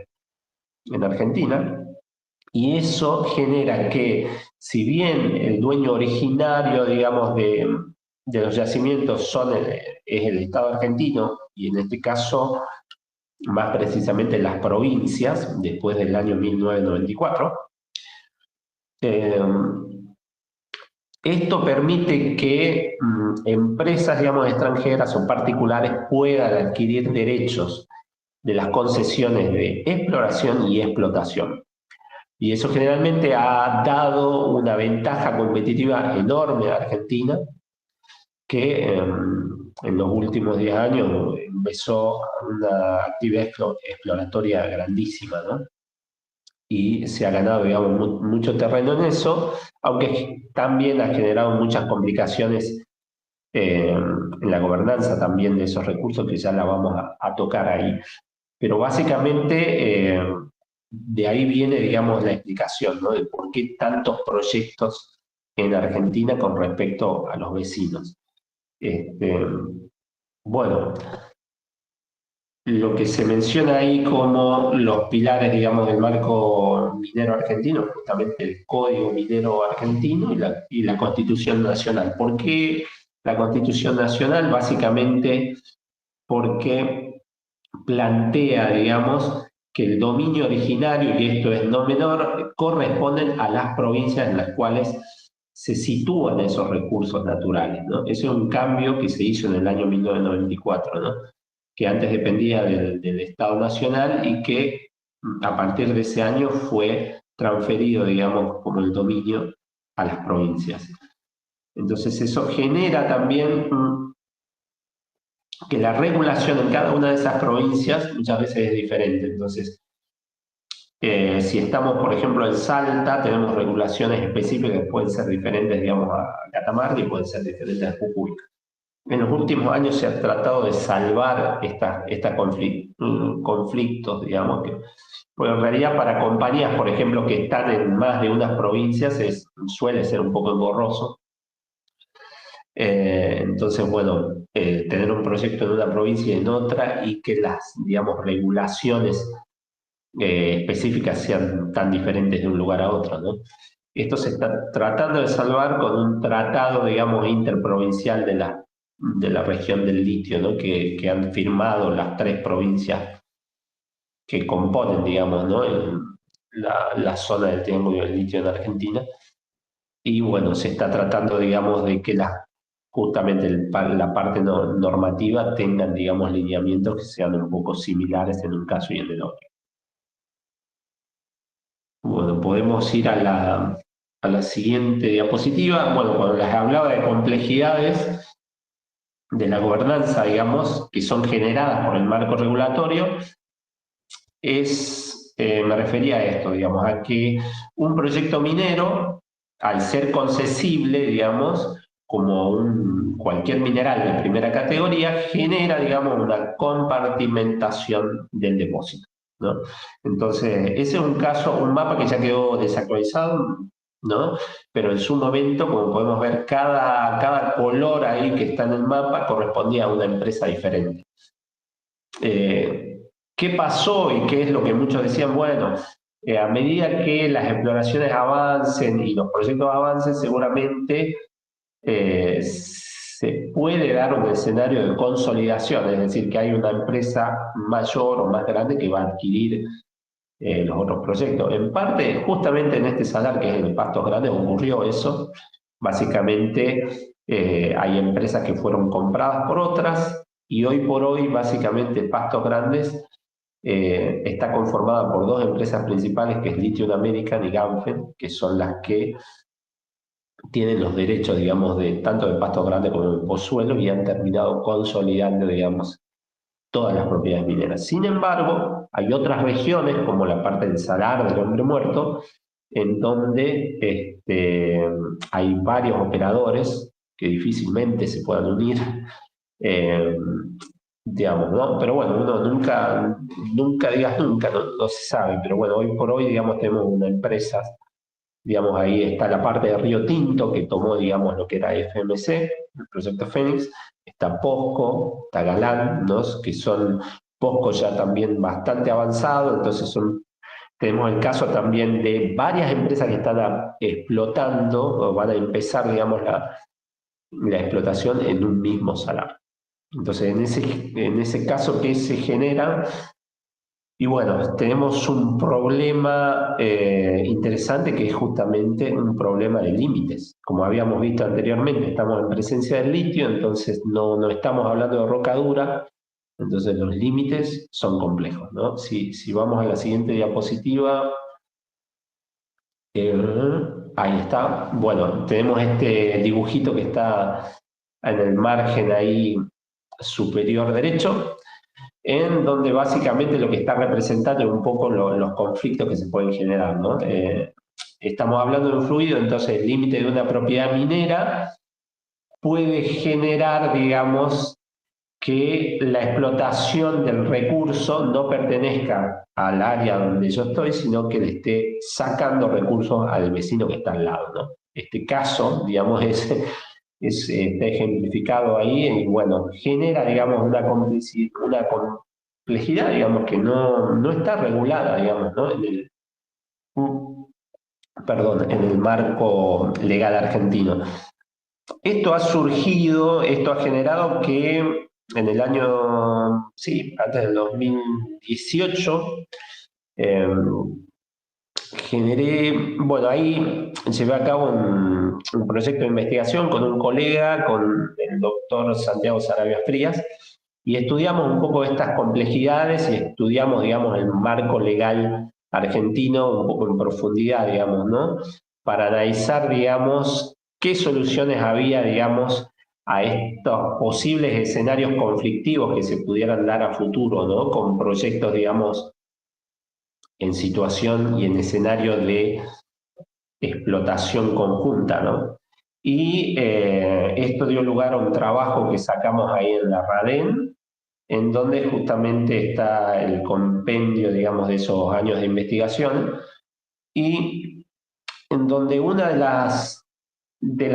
en Argentina, y eso genera que, si bien el dueño originario, digamos, de los yacimientos es el Estado argentino, y en este caso, más precisamente las provincias, después del año 1994, esto permite que empresas, digamos, extranjeras o particulares puedan adquirir derechos de las concesiones de exploración y explotación. Y eso generalmente ha dado una ventaja competitiva enorme a Argentina, que en los últimos 10 años empezó una actividad exploratoria grandísima, ¿no? Y se ha ganado, digamos, mucho terreno en eso, aunque también ha generado muchas complicaciones en la gobernanza también de esos recursos, que ya la vamos a tocar ahí. Pero básicamente de ahí viene, digamos, la explicación, ¿no? De por qué tantos proyectos en Argentina con respecto a los vecinos. Bueno, lo que se menciona ahí como los pilares, digamos, del marco minero argentino, justamente el Código Minero Argentino y la Constitución Nacional. ¿Por qué la Constitución Nacional? Básicamente porque plantea, digamos, que el dominio originario, y esto es no menor, corresponden a las provincias en las cuales se sitúan esos recursos naturales, ¿no? Ese es un cambio que se hizo en el año 1994, ¿no? Que antes dependía del Estado Nacional y que a partir de ese año fue transferido, digamos, como el dominio a las provincias. Entonces eso genera también que la regulación en cada una de esas provincias muchas veces es diferente. Entonces, si estamos, por ejemplo, en Salta, tenemos regulaciones específicas que pueden ser diferentes, digamos, a Catamarca y pueden ser diferentes a Jujuy. En los últimos años se ha tratado de salvar estos conflictos, digamos, porque en realidad para compañías, por ejemplo, que están en más de unas provincias, suele ser un poco engorroso. Entonces, bueno, tener un proyecto en una provincia y en otra y que las, digamos, regulaciones específicas sean tan diferentes de un lugar a otro, ¿no? Esto se está tratando de salvar con un tratado, digamos, interprovincial de la región del litio, ¿no? Que han firmado las tres provincias que componen, digamos, ¿no? la zona del triángulo del litio en Argentina. Y bueno, se está tratando, digamos, de que justamente la parte normativa tengan, digamos, lineamientos que sean un poco similares en un caso y en el otro. Bueno, podemos ir a la siguiente diapositiva. Bueno, cuando les hablaba de complejidades de la gobernanza, digamos, que son generadas por el marco regulatorio, me refería a esto, digamos, a que un proyecto minero, al ser concesible, digamos, como cualquier mineral de primera categoría, genera, digamos, una compartimentación del depósito, ¿no? Entonces, ese es un caso, un mapa que ya quedó desactualizado, ¿no? Pero en su momento, como podemos ver, cada color ahí que está en el mapa correspondía a una empresa diferente. ¿Qué pasó y qué es lo que muchos decían? Bueno, a medida que las exploraciones avancen y los proyectos avancen, seguramente se puede dar un escenario de consolidación, es decir, que hay una empresa mayor o más grande que va a adquirir los otros proyectos. En parte, justamente en este salar, que es el Pastos Grandes, ocurrió eso. Básicamente, hay empresas que fueron compradas por otras y hoy por hoy, básicamente, Pastos Grandes está conformada por dos empresas principales, que es Lithium American y Ganfeng, que son las que tienen los derechos, digamos, tanto de Pastos Grandes como de Pozuelo y han terminado consolidando, digamos, todas las propiedades mineras. Sin embargo, hay otras regiones, como la parte del Salar del Hombre Muerto, en donde hay varios operadores que difícilmente se puedan unir, eh, digamos, ¿no? Pero bueno, uno nunca digas nunca, no se sabe, pero bueno, hoy por hoy, digamos, tenemos una empresa, digamos, ahí está la parte de Río Tinto, que tomó, digamos, lo que era FMC, el proyecto Fénix, está POSCO, está Galán, ¿no? Que son POSCO ya también bastante avanzado, entonces tenemos el caso también de varias empresas que están explotando o van a empezar, digamos, la explotación en un mismo salar. Entonces, en ese caso, ¿qué se genera? Y bueno, tenemos un problema interesante que es justamente un problema de límites. Como habíamos visto anteriormente, estamos en presencia del litio, entonces no estamos hablando de roca dura, entonces los límites son complejos, ¿no? Si vamos a la siguiente diapositiva, ahí está. Bueno, tenemos este dibujito que está en el margen ahí superior derecho, en donde básicamente lo que está representando es un poco los conflictos que se pueden generar, ¿no? Estamos hablando de un fluido, entonces el límite de una propiedad minera puede generar, digamos, que la explotación del recurso no pertenezca al área donde yo estoy, sino que le esté sacando recursos al vecino que está al lado, ¿no? Este caso, digamos, está ejemplificado ahí y bueno, genera, digamos, una complejidad, digamos, que no está regulada, digamos, ¿no? En el marco legal argentino. Esto ha generado que en el año, sí, antes del 2018, eh, bueno, ahí llevé a cabo un proyecto de investigación con un colega, con el doctor Santiago Sarabia Frías, y estudiamos un poco estas complejidades y estudiamos, digamos, el marco legal argentino un poco en profundidad, digamos, ¿no? Para analizar, digamos, qué soluciones había, digamos, a estos posibles escenarios conflictivos que se pudieran dar a futuro, ¿no? Con proyectos, digamos, en situación y en escenario de explotación conjunta, ¿no? Y esto dio lugar a un trabajo que sacamos ahí en la RADEN, en donde justamente está el compendio, digamos, de esos años de investigación, y en donde una de las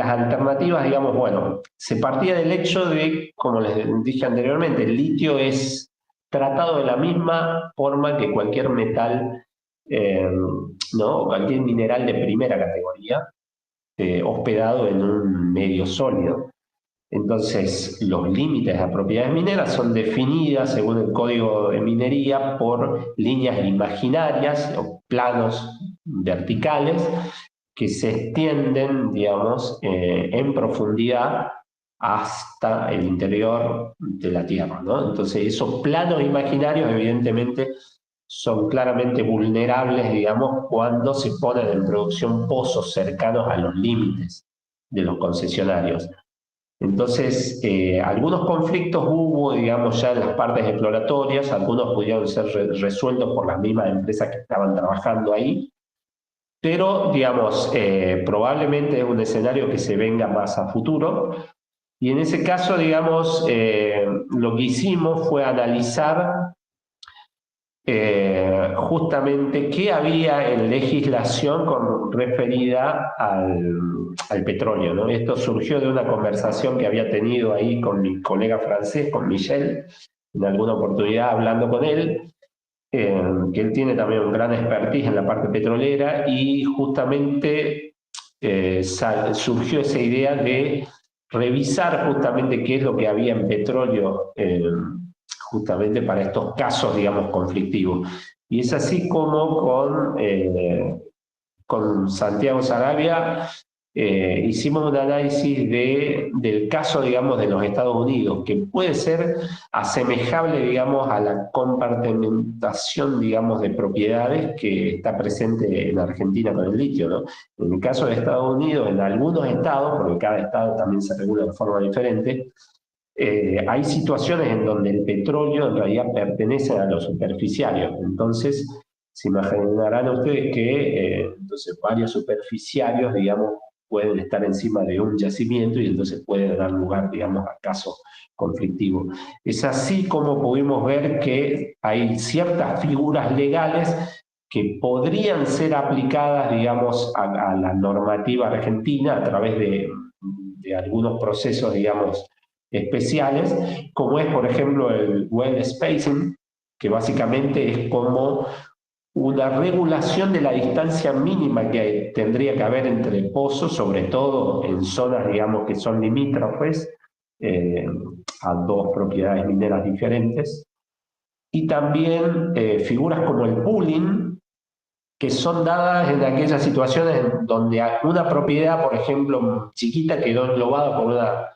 alternativas, digamos, bueno, se partía del hecho de, como les dije anteriormente, el litio es tratado de la misma forma que cualquier metal, ¿no? Cualquier mineral de primera categoría, hospedado en un medio sólido. Entonces, los límites de las propiedades mineras son definidas según el Código de Minería por líneas imaginarias o planos verticales que se extienden, digamos, en profundidad hasta el interior de la Tierra, ¿no? Entonces, esos planos imaginarios, evidentemente, son claramente vulnerables, digamos, cuando se ponen en producción pozos cercanos a los límites de los concesionarios. Entonces, algunos conflictos hubo, digamos, ya en las partes exploratorias, algunos pudieron ser resueltos por las mismas empresas que estaban trabajando ahí, pero, digamos, probablemente es un escenario que se venga más a futuro. Y en ese caso, digamos, lo que hicimos fue analizar justamente qué había en legislación referida al petróleo, ¿no? Esto surgió de una conversación que había tenido ahí con mi colega francés, con Michel, en alguna oportunidad hablando con él, que él tiene también un gran expertise en la parte petrolera y justamente surgió esa idea de revisar justamente qué es lo que había en petróleo justamente para estos casos, digamos, conflictivos. Y es así como con Santiago Sarabia hicimos un análisis del caso, digamos, de los Estados Unidos, que puede ser asemejable, digamos, a la compartimentación, digamos, de propiedades que está presente en Argentina con el litio, ¿no? En el caso de Estados Unidos, en algunos estados, porque cada estado también se regula de forma diferente, hay situaciones en donde el petróleo en realidad pertenece a los superficiarios. Entonces, se imaginarán ustedes que entonces varios superficiarios, digamos, pueden estar encima de un yacimiento y entonces puede dar lugar, digamos, a casos conflictivos. Es así como pudimos ver que hay ciertas figuras legales que podrían ser aplicadas, digamos, a la normativa argentina a través de algunos procesos, digamos, especiales, como es, por ejemplo, el well spacing, que básicamente es como una regulación de la distancia mínima que tendría que haber entre pozos, sobre todo en zonas, digamos, que son limítrofes a dos propiedades mineras diferentes. Y también figuras como el pooling, que son dadas en aquellas situaciones donde una propiedad, por ejemplo, chiquita, quedó englobada por una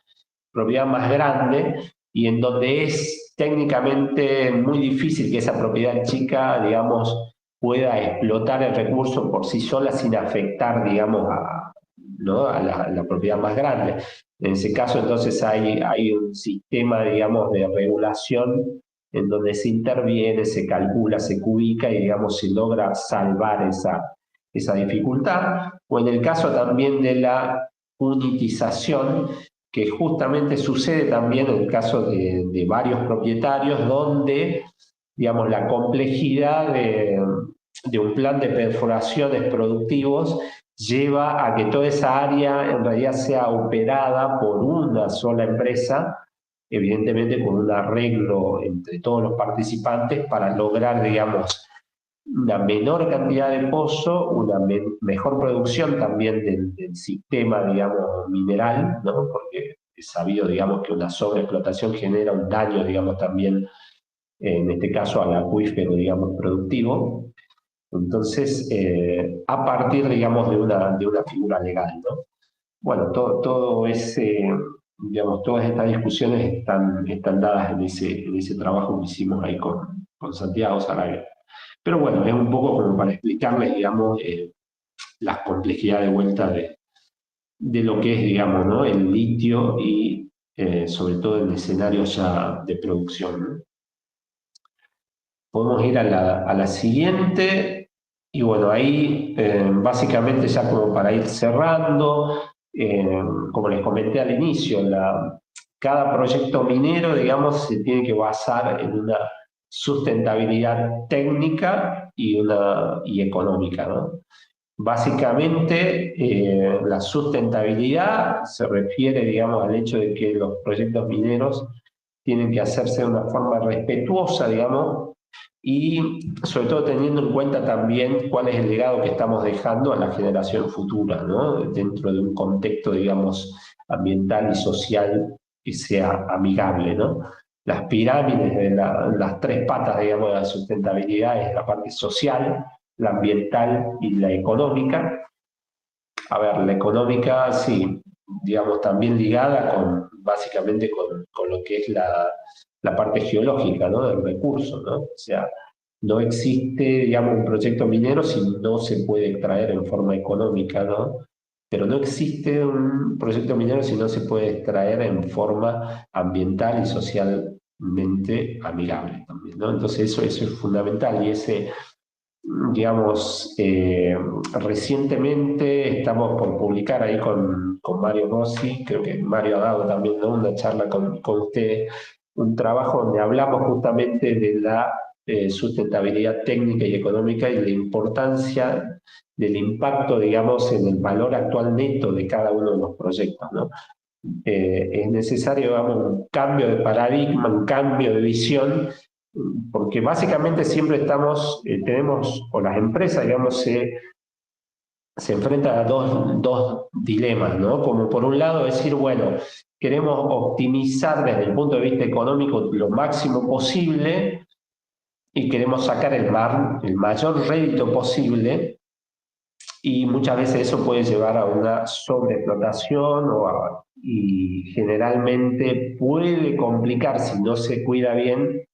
propiedad más grande y en donde es técnicamente muy difícil que esa propiedad chica, digamos, pueda explotar el recurso por sí sola sin afectar, digamos, ¿no? a la propiedad más grande. En ese caso, entonces, hay un sistema, digamos, de regulación en donde se interviene, se calcula, se cubica y, digamos, se logra salvar esa dificultad. O en el caso también de la unitización, que justamente sucede también en el caso de varios propietarios, donde, digamos, la complejidad de un plan de perforaciones productivos lleva a que toda esa área en realidad sea operada por una sola empresa, evidentemente con un arreglo entre todos los participantes para lograr, digamos, una menor cantidad de pozo, una mejor producción también del sistema, digamos, mineral, ¿no? Porque es sabido, digamos, que una sobreexplotación genera un daño, digamos, también, en este caso, al acuífero, digamos, productivo. Entonces, a partir, digamos, de una figura legal, ¿no? Bueno, todo ese, digamos, todas estas discusiones están dadas en ese trabajo que hicimos ahí con Santiago Sarabia. Pero bueno, es un poco como para explicarles, digamos, las complejidades de vuelta de lo que es, digamos, ¿no? El litio y sobre todo en escenarios ya de producción, ¿no? Podemos ir a la siguiente, y bueno, ahí básicamente ya como para ir cerrando, como les comenté al inicio, cada proyecto minero, digamos, se tiene que basar en una sustentabilidad técnica y económica, ¿no? Básicamente, la sustentabilidad se refiere, digamos, al hecho de que los proyectos mineros tienen que hacerse de una forma respetuosa, digamos, y sobre todo teniendo en cuenta también cuál es el legado que estamos dejando a la generación futura, ¿no? Dentro de un contexto, digamos, ambiental y social y sea amigable, ¿no? Las pirámides de las tres patas, digamos, de la sustentabilidad es la parte social, la ambiental y la económica. A ver, la económica, sí, digamos, también ligada básicamente con lo que es la parte geológica, ¿no? Del recurso, ¿no? O sea, no existe, digamos, un proyecto minero si no se puede extraer en forma económica, ¿no? Pero no existe un proyecto minero si no se puede extraer en forma ambiental y socialmente amigable también, ¿no? Entonces eso es fundamental y digamos, recientemente estamos por publicar ahí con Mario Rossi, creo que Mario ha dado también, ¿no? Una charla con usted, un trabajo donde hablamos justamente de la sustentabilidad técnica y económica y la importancia del impacto, digamos, en el valor actual neto de cada uno de los proyectos, ¿no? Es necesario, digamos, un cambio de paradigma, un cambio de visión, porque básicamente siempre tenemos, o las empresas, digamos, se enfrentan a dos dilemas, ¿no? Como por un lado decir, bueno, queremos optimizar desde el punto de vista económico lo máximo posible y queremos sacar el mayor rédito posible, y muchas veces eso puede llevar a una sobreexplotación y generalmente puede complicar, si no se cuida bien,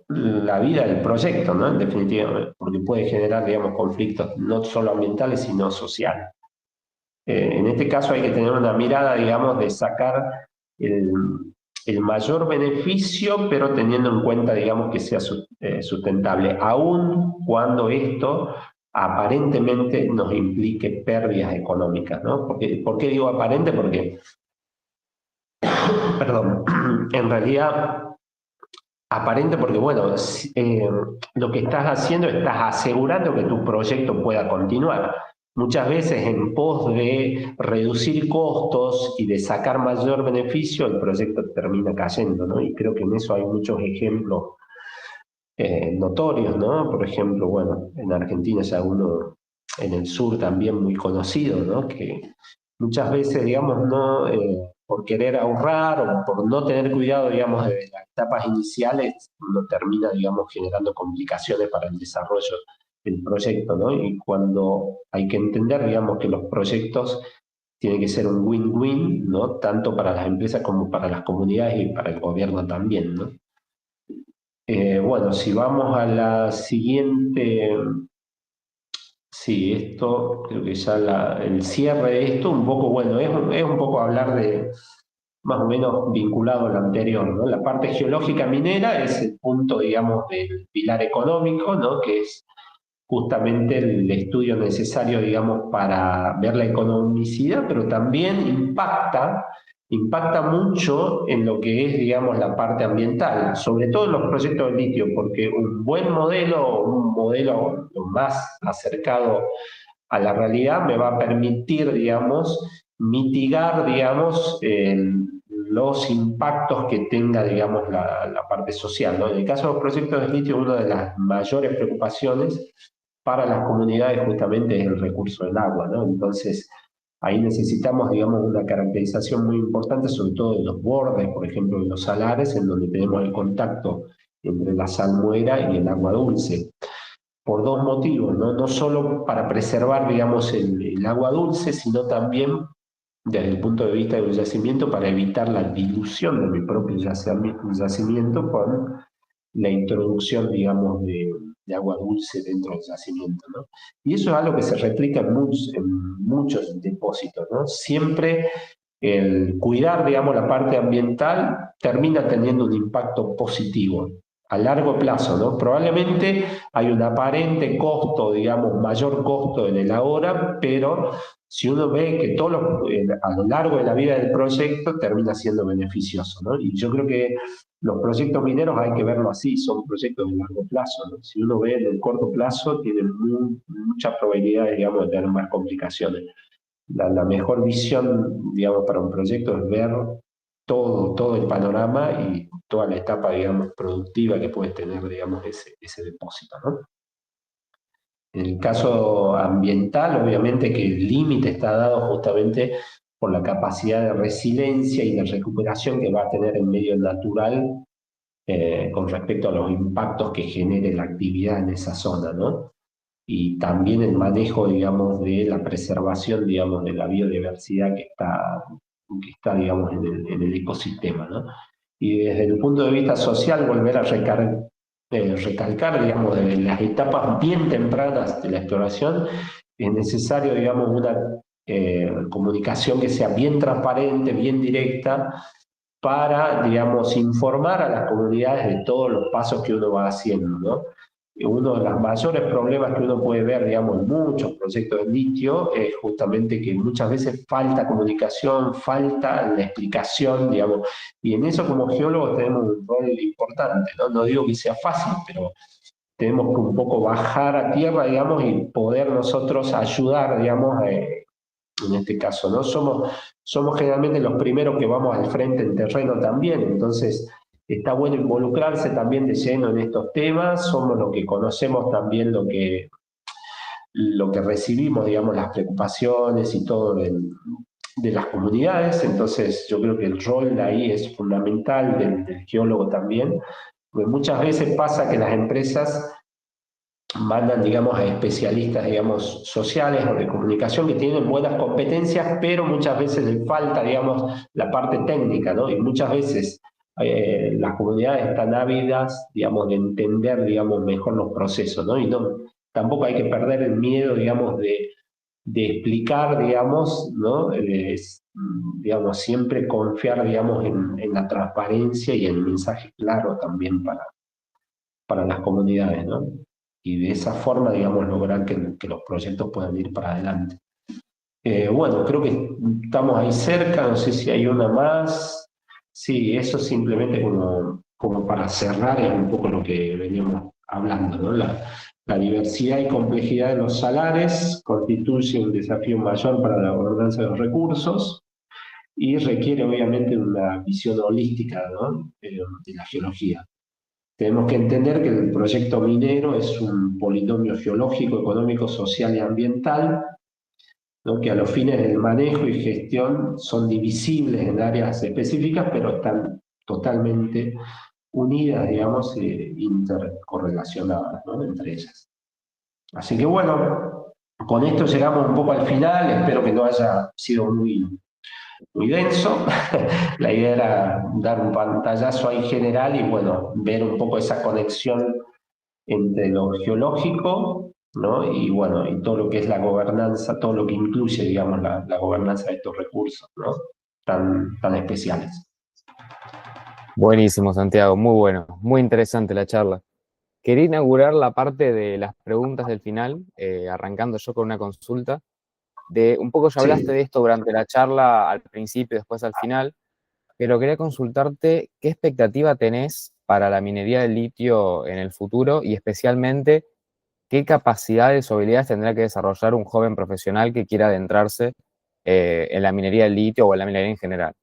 la vida del proyecto, ¿no? En definitiva, porque puede generar, digamos, conflictos no solo ambientales, sino sociales. En este caso hay que tener una mirada, digamos, de sacar el, el mayor beneficio, pero teniendo en cuenta, digamos, que sea sustentable, aun cuando esto aparentemente nos implique pérdidas económicas, ¿no? ¿Por qué digo aparente? Porque, perdón, en realidad aparente porque, bueno, lo que estás haciendo, estás asegurando que tu proyecto pueda continuar. Muchas veces en pos de reducir costos y de sacar mayor beneficio, el proyecto termina cayendo, ¿no? Y creo que en eso hay muchos ejemplos notorios, ¿no? Por ejemplo, bueno, en Argentina ya uno, en el sur también muy conocido, ¿no? Que muchas veces, digamos, no, por querer ahorrar o por no tener cuidado, digamos, de las etapas iniciales, uno termina, digamos, generando complicaciones para el desarrollo del proyecto, ¿no? Y cuando hay que entender, digamos, que los proyectos tienen que ser un win-win, ¿no? Tanto para las empresas como para las comunidades y para el gobierno también, ¿no? Bueno, si vamos a la siguiente, sí, esto, creo que ya el cierre de esto, un poco, bueno, es un poco hablar de, más o menos vinculado a lo anterior, ¿no? La parte geológica minera es el punto, digamos, del pilar económico, ¿no? Que es justamente el estudio necesario, digamos, para ver la economicidad, pero también impacta mucho en lo que es, digamos, la parte ambiental, sobre todo en los proyectos de litio, porque un buen modelo, un modelo lo más acercado a la realidad me va a permitir, digamos, mitigar, digamos, los impactos que tenga, digamos, la parte social, ¿no? En el caso de los proyectos de litio, una de las mayores preocupaciones para las comunidades justamente es el recurso del agua, ¿no? Entonces, ahí necesitamos, digamos, una caracterización muy importante, sobre todo de los bordes, por ejemplo, de los salares, en donde tenemos el contacto entre la salmuera y el agua dulce, por dos motivos, ¿no? No solo para preservar, digamos, el agua dulce, sino también desde el punto de vista del yacimiento para evitar la dilución de mi propio yacimiento con la introducción, digamos, de agua dulce dentro del yacimiento, ¿no? Y eso es algo que se replica en muchos depósitos, ¿no? Siempre el cuidar, digamos, la parte ambiental termina teniendo un impacto positivo a largo plazo, ¿no? Probablemente hay un aparente costo, digamos, mayor costo en el ahora, pero si uno ve que a lo largo de la vida del proyecto termina siendo beneficioso, ¿no? Y yo creo que los proyectos mineros hay que verlo así, son proyectos de largo plazo, ¿no? Si uno ve en el corto plazo, tienen mucha probabilidad, digamos, de tener más complicaciones. La mejor visión, digamos, para un proyecto es ver todo el panorama y toda la etapa, digamos, productiva que puede tener, digamos, ese depósito, ¿no? En el caso ambiental, obviamente que el límite está dado justamente por la capacidad de resiliencia y de recuperación que va a tener el medio natural con respecto a los impactos que genere la actividad en esa zona, ¿no? Y también el manejo, digamos, de la preservación, digamos, de la biodiversidad que está digamos, en el ecosistema, ¿no? Y desde el punto de vista social, volver a recalcar, digamos, de las etapas bien tempranas de la exploración, es necesario, digamos, una comunicación que sea bien transparente, bien directa, para, digamos, informar a las comunidades de todos los pasos que uno va haciendo, ¿no? Uno de los mayores problemas que uno puede ver, digamos, en muchos proyectos de litio es justamente que muchas veces falta comunicación, falta la explicación, digamos, y en eso como geólogos tenemos un rol importante, ¿no? No digo que sea fácil, pero tenemos que un poco bajar a tierra, digamos, y poder nosotros ayudar, digamos, en este caso, ¿no? Somos generalmente los primeros que vamos al frente en terreno también, entonces está bueno involucrarse también de lleno en estos temas, somos los que conocemos también lo que recibimos, digamos, las preocupaciones y todo de las comunidades, entonces yo creo que el rol de ahí es fundamental del geólogo también, porque muchas veces pasa que las empresas mandan, digamos, a especialistas, digamos, sociales o de comunicación que tienen buenas competencias, pero muchas veces les falta, digamos, la parte técnica, ¿no? Y muchas veces las comunidades están ávidas, digamos, de entender, digamos, mejor los procesos, ¿no? Y no, tampoco hay que perder el miedo, digamos, de explicar, digamos, ¿no? Digamos, siempre confiar, digamos, en la transparencia y el mensaje claro también para las comunidades, ¿no? Y de esa forma, digamos, lograr que los proyectos puedan ir para adelante. Bueno, creo que estamos ahí cerca, no sé si hay una más. Sí, eso simplemente como para cerrar es un poco lo que veníamos hablando, ¿no? La diversidad y complejidad de los salares constituye un desafío mayor para la gobernanza de los recursos y requiere obviamente una visión holística, ¿no? De la geología. Tenemos que entender que el proyecto minero es un polinomio geológico, económico, social y ambiental, ¿no? Que a los fines del manejo y gestión son divisibles en áreas específicas, pero están totalmente unidas, digamos, intercorrelacionadas, ¿no? Entre ellas. Así que bueno, con esto llegamos un poco al final, espero que no haya sido muy denso. La idea era dar un pantallazo ahí general y bueno, ver un poco esa conexión entre lo geológico, ¿no? Y bueno, y todo lo que es la gobernanza, todo lo que incluye, digamos, la gobernanza de estos recursos, ¿no? Tan especiales. Buenísimo, Santiago, muy bueno, muy interesante la charla. Quería inaugurar la parte de las preguntas del final, arrancando yo con una consulta. Un poco ya hablaste Sí. de esto durante la charla, al principio, después al final, pero quería consultarte qué expectativa tenés para la minería del litio en el futuro y especialmente qué capacidades o habilidades tendrá que desarrollar un joven profesional que quiera adentrarse en la minería del litio o en la minería en general.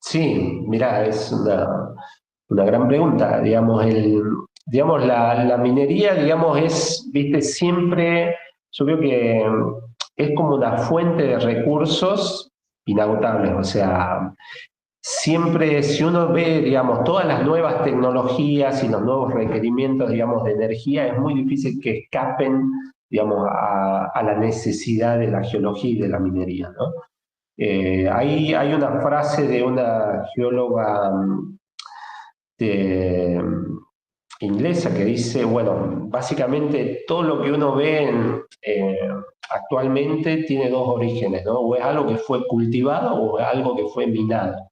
Sí, mira, es una gran pregunta. Digamos, la minería, digamos, viste, siempre, yo creo que es como una fuente de recursos inagotables. O sea, siempre, si uno ve, digamos, todas las nuevas tecnologías y los nuevos requerimientos, digamos, de energía, es muy difícil que escapen, digamos, a la necesidad de la geología y de la minería, ¿no? Hay una frase de una geóloga de, inglesa que dice, bueno, básicamente todo lo que uno ve actualmente tiene dos orígenes, ¿no? O es algo que fue cultivado o es algo que fue minado.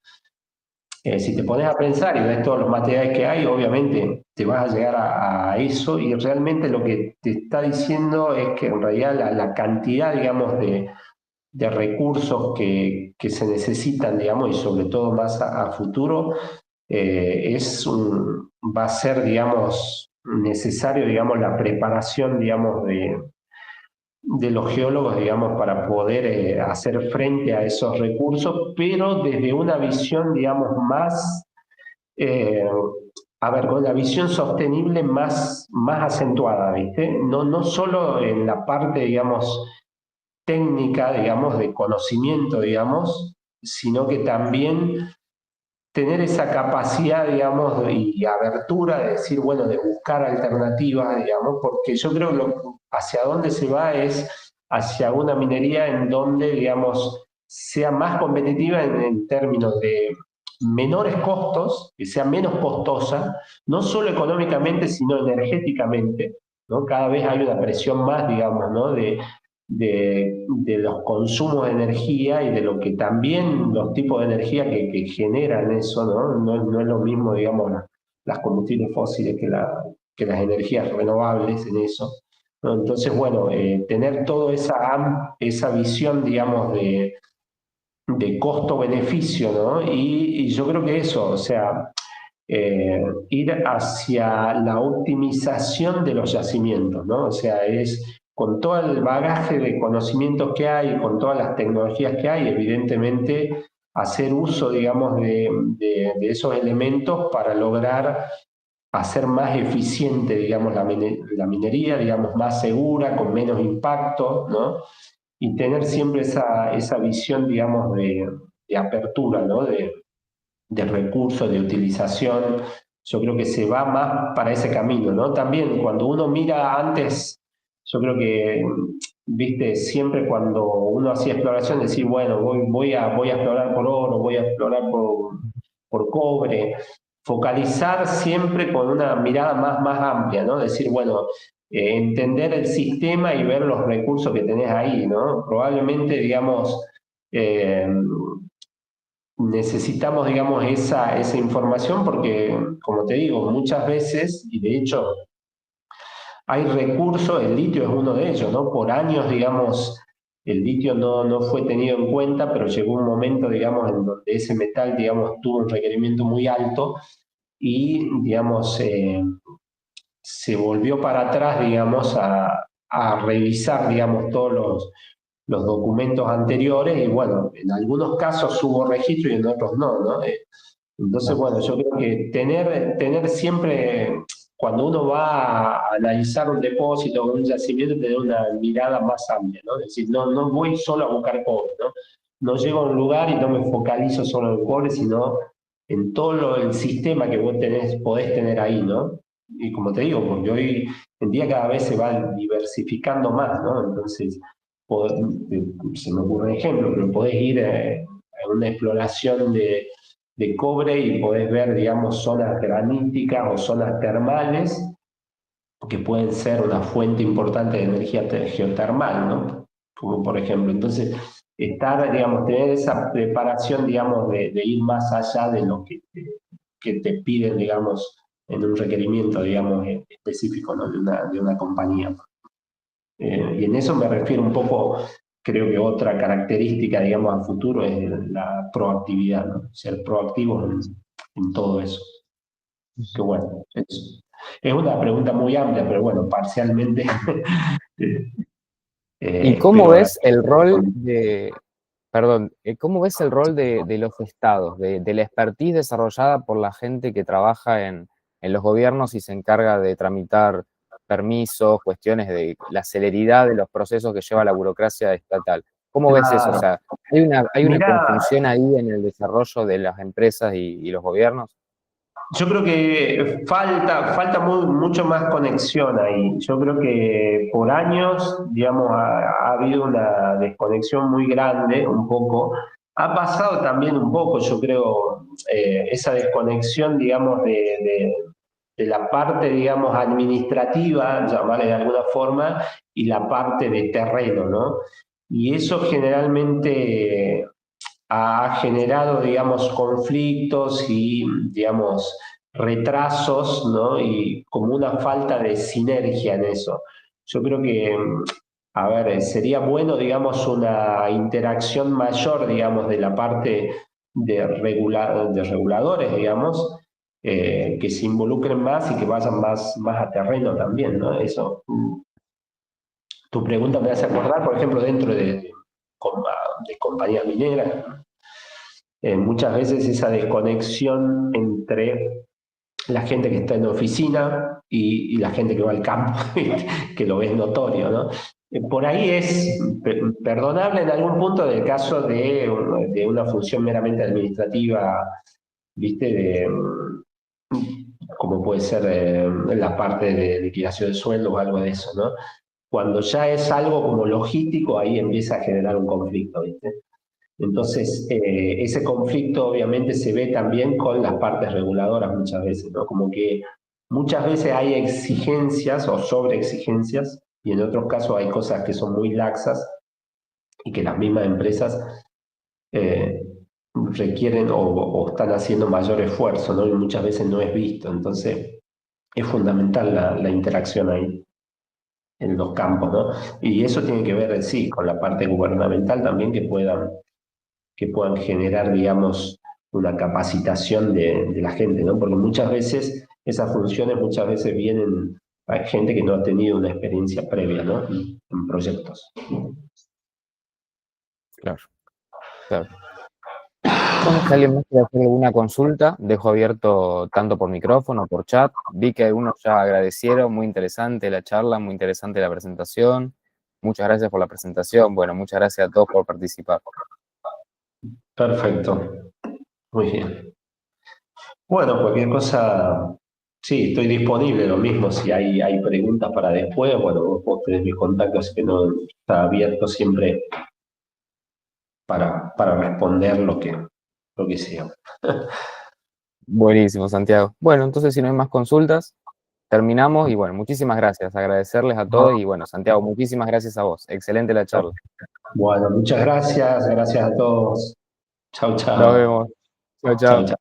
Si te pones a pensar y ves todos los materiales que hay, obviamente te vas a llegar a eso y realmente lo que te está diciendo es que en realidad la cantidad, digamos, de recursos que se necesitan, digamos, y sobre todo más a futuro, va a ser, digamos, necesario, digamos, la preparación, digamos, de los geólogos, digamos, para poder hacer frente a esos recursos, pero desde una visión, digamos, más, eh, a ver, con la visión sostenible más acentuada, ¿viste? No solo en la parte, digamos, técnica, digamos, de conocimiento, digamos, sino que también tener esa capacidad, digamos, y abertura de decir, bueno, de buscar alternativas, digamos, porque yo creo que hacia dónde se va es hacia una minería en donde, digamos, sea más competitiva en términos de menores costos, que sea menos costosa, no solo económicamente, sino energéticamente, ¿no? Cada vez hay una presión más, digamos, ¿no? De los consumos de energía y de lo que también los tipos de energía que generan eso, ¿no? No es lo mismo, digamos, las combustibles fósiles que las energías renovables en eso, ¿no? Entonces, bueno, tener toda esa visión, digamos, de costo-beneficio, ¿no? Y yo creo que eso, o sea, ir hacia la optimización de los yacimientos, ¿no? O sea, es con todo el bagaje de conocimientos que hay, con todas las tecnologías que hay, evidentemente hacer uso, digamos, de esos elementos para lograr hacer más eficiente, digamos, la minería, digamos, más segura, con menos impacto, ¿no? Y tener siempre esa visión, digamos, de apertura, ¿no? De recursos, de utilización, yo creo que se va más para ese camino, ¿no? También cuando uno mira antes, yo creo que, viste, siempre cuando uno hacía exploración, decir, bueno, voy a explorar por oro, voy a explorar por cobre, focalizar siempre con una mirada más amplia, ¿no? Decir, bueno, entender el sistema y ver los recursos que tenés ahí, ¿no? Probablemente, digamos, eh, necesitamos, digamos, esa información porque, como te digo, muchas veces, y de hecho hay recursos, el litio es uno de ellos, ¿no? Por años, digamos, el litio no fue tenido en cuenta, pero llegó un momento, digamos, en donde ese metal, digamos, tuvo un requerimiento muy alto y, digamos, se volvió para atrás, digamos, a revisar, digamos, todos los documentos anteriores y bueno, en algunos casos hubo registro y en otros no. Entonces, Claro. bueno, yo creo que tener siempre, cuando uno va a analizar un depósito o un yacimiento, tener una mirada más amplia, ¿no? Es decir, no voy solo a buscar cobre, ¿no? No llego a un lugar y no me focalizo solo en el cobre, sino en todo el sistema que vos podés tener ahí, ¿no? Y como te digo, porque hoy en día cada vez se va diversificando más, ¿no? Entonces, se me ocurre un ejemplo, pero podés ir a una exploración de cobre y podés ver, digamos, zonas graníticas o zonas termales que pueden ser una fuente importante de energía geotermal, ¿no? Como por ejemplo, entonces, digamos, tener esa preparación, digamos, de ir más allá de lo que te piden, digamos, en un requerimiento, digamos, específico, ¿no? De una compañía. Y en eso me refiero un poco, creo que otra característica, digamos, a futuro es la proactividad, ¿no? Ser proactivo en todo eso. Que bueno, es una pregunta muy amplia, pero bueno, parcialmente. eh, ¿Y cómo espero haber ves el rol respondido. cómo ves el rol de los estados, de la expertise desarrollada por la gente que trabaja en los gobiernos y se encarga de tramitar permisos, cuestiones de la celeridad de los procesos que lleva la burocracia estatal? ¿Cómo ves eso? O Claro. sea, hay una Mirá, conjunción ahí en el desarrollo de las empresas y los gobiernos? yo creo que falta mucho más conexión ahí. Yo creo que por años, digamos, ha habido una desconexión muy grande, un poco. Ha pasado también un poco, yo creo, esa desconexión, digamos, de la parte, digamos, administrativa, llamarle de alguna forma, y la parte de terreno, ¿no? Y eso generalmente ha generado, digamos, conflictos y, digamos, retrasos, ¿no? Y como una falta de sinergia en eso. Yo creo que, a ver, sería bueno, digamos, una interacción mayor, digamos, de la parte de reguladores, digamos, que se involucren más y que vayan más a terreno también, ¿no? Eso. Tu pregunta me hace acordar, por ejemplo, dentro de compañías mineras, muchas veces esa desconexión entre la gente que está en la oficina y la gente que va al campo, que lo ves notorio, ¿no? Por ahí es perdonable en algún punto del caso de una función meramente administrativa, ¿viste? Como puede ser la parte de liquidación de sueldo o algo de eso, ¿no? Cuando ya es algo como logístico, ahí empieza a generar un conflicto, ¿viste? Entonces, ese conflicto obviamente se ve también con las partes reguladoras muchas veces, ¿no? Como que muchas veces hay exigencias o sobreexigencias y en otros casos hay cosas que son muy laxas y que las mismas empresas eh, requieren o están haciendo mayor esfuerzo, ¿no? Y muchas veces no es visto. Entonces, es fundamental la interacción ahí en los campos, ¿no? Y eso tiene que ver, sí, con la parte gubernamental también que puedan generar, digamos, una capacitación de la gente, ¿no? Porque muchas veces esas funciones muchas veces vienen a gente que no ha tenido una experiencia previa, ¿no? En proyectos. Claro, claro. Bueno, si alguien más quiere hacer alguna consulta, dejo abierto tanto por micrófono, por chat. Vi que algunos ya agradecieron, muy interesante la charla, muy interesante la presentación. Muchas gracias por la presentación. Bueno, muchas gracias a todos por participar. Perfecto, muy bien. Bueno, cualquier cosa, sí, estoy disponible, lo mismo, si hay preguntas para después, bueno, vos tenés mis contactos, así que no está abierto siempre para responder lo que sea. Buenísimo, Santiago. Bueno, entonces si no hay más consultas, terminamos y bueno, muchísimas gracias. Agradecerles a todos y bueno, Santiago, muchísimas gracias a vos. Excelente la charla. Bueno, muchas gracias, gracias a todos. Chau, Nos chau. vemos. Chao, Chau, chao. chau.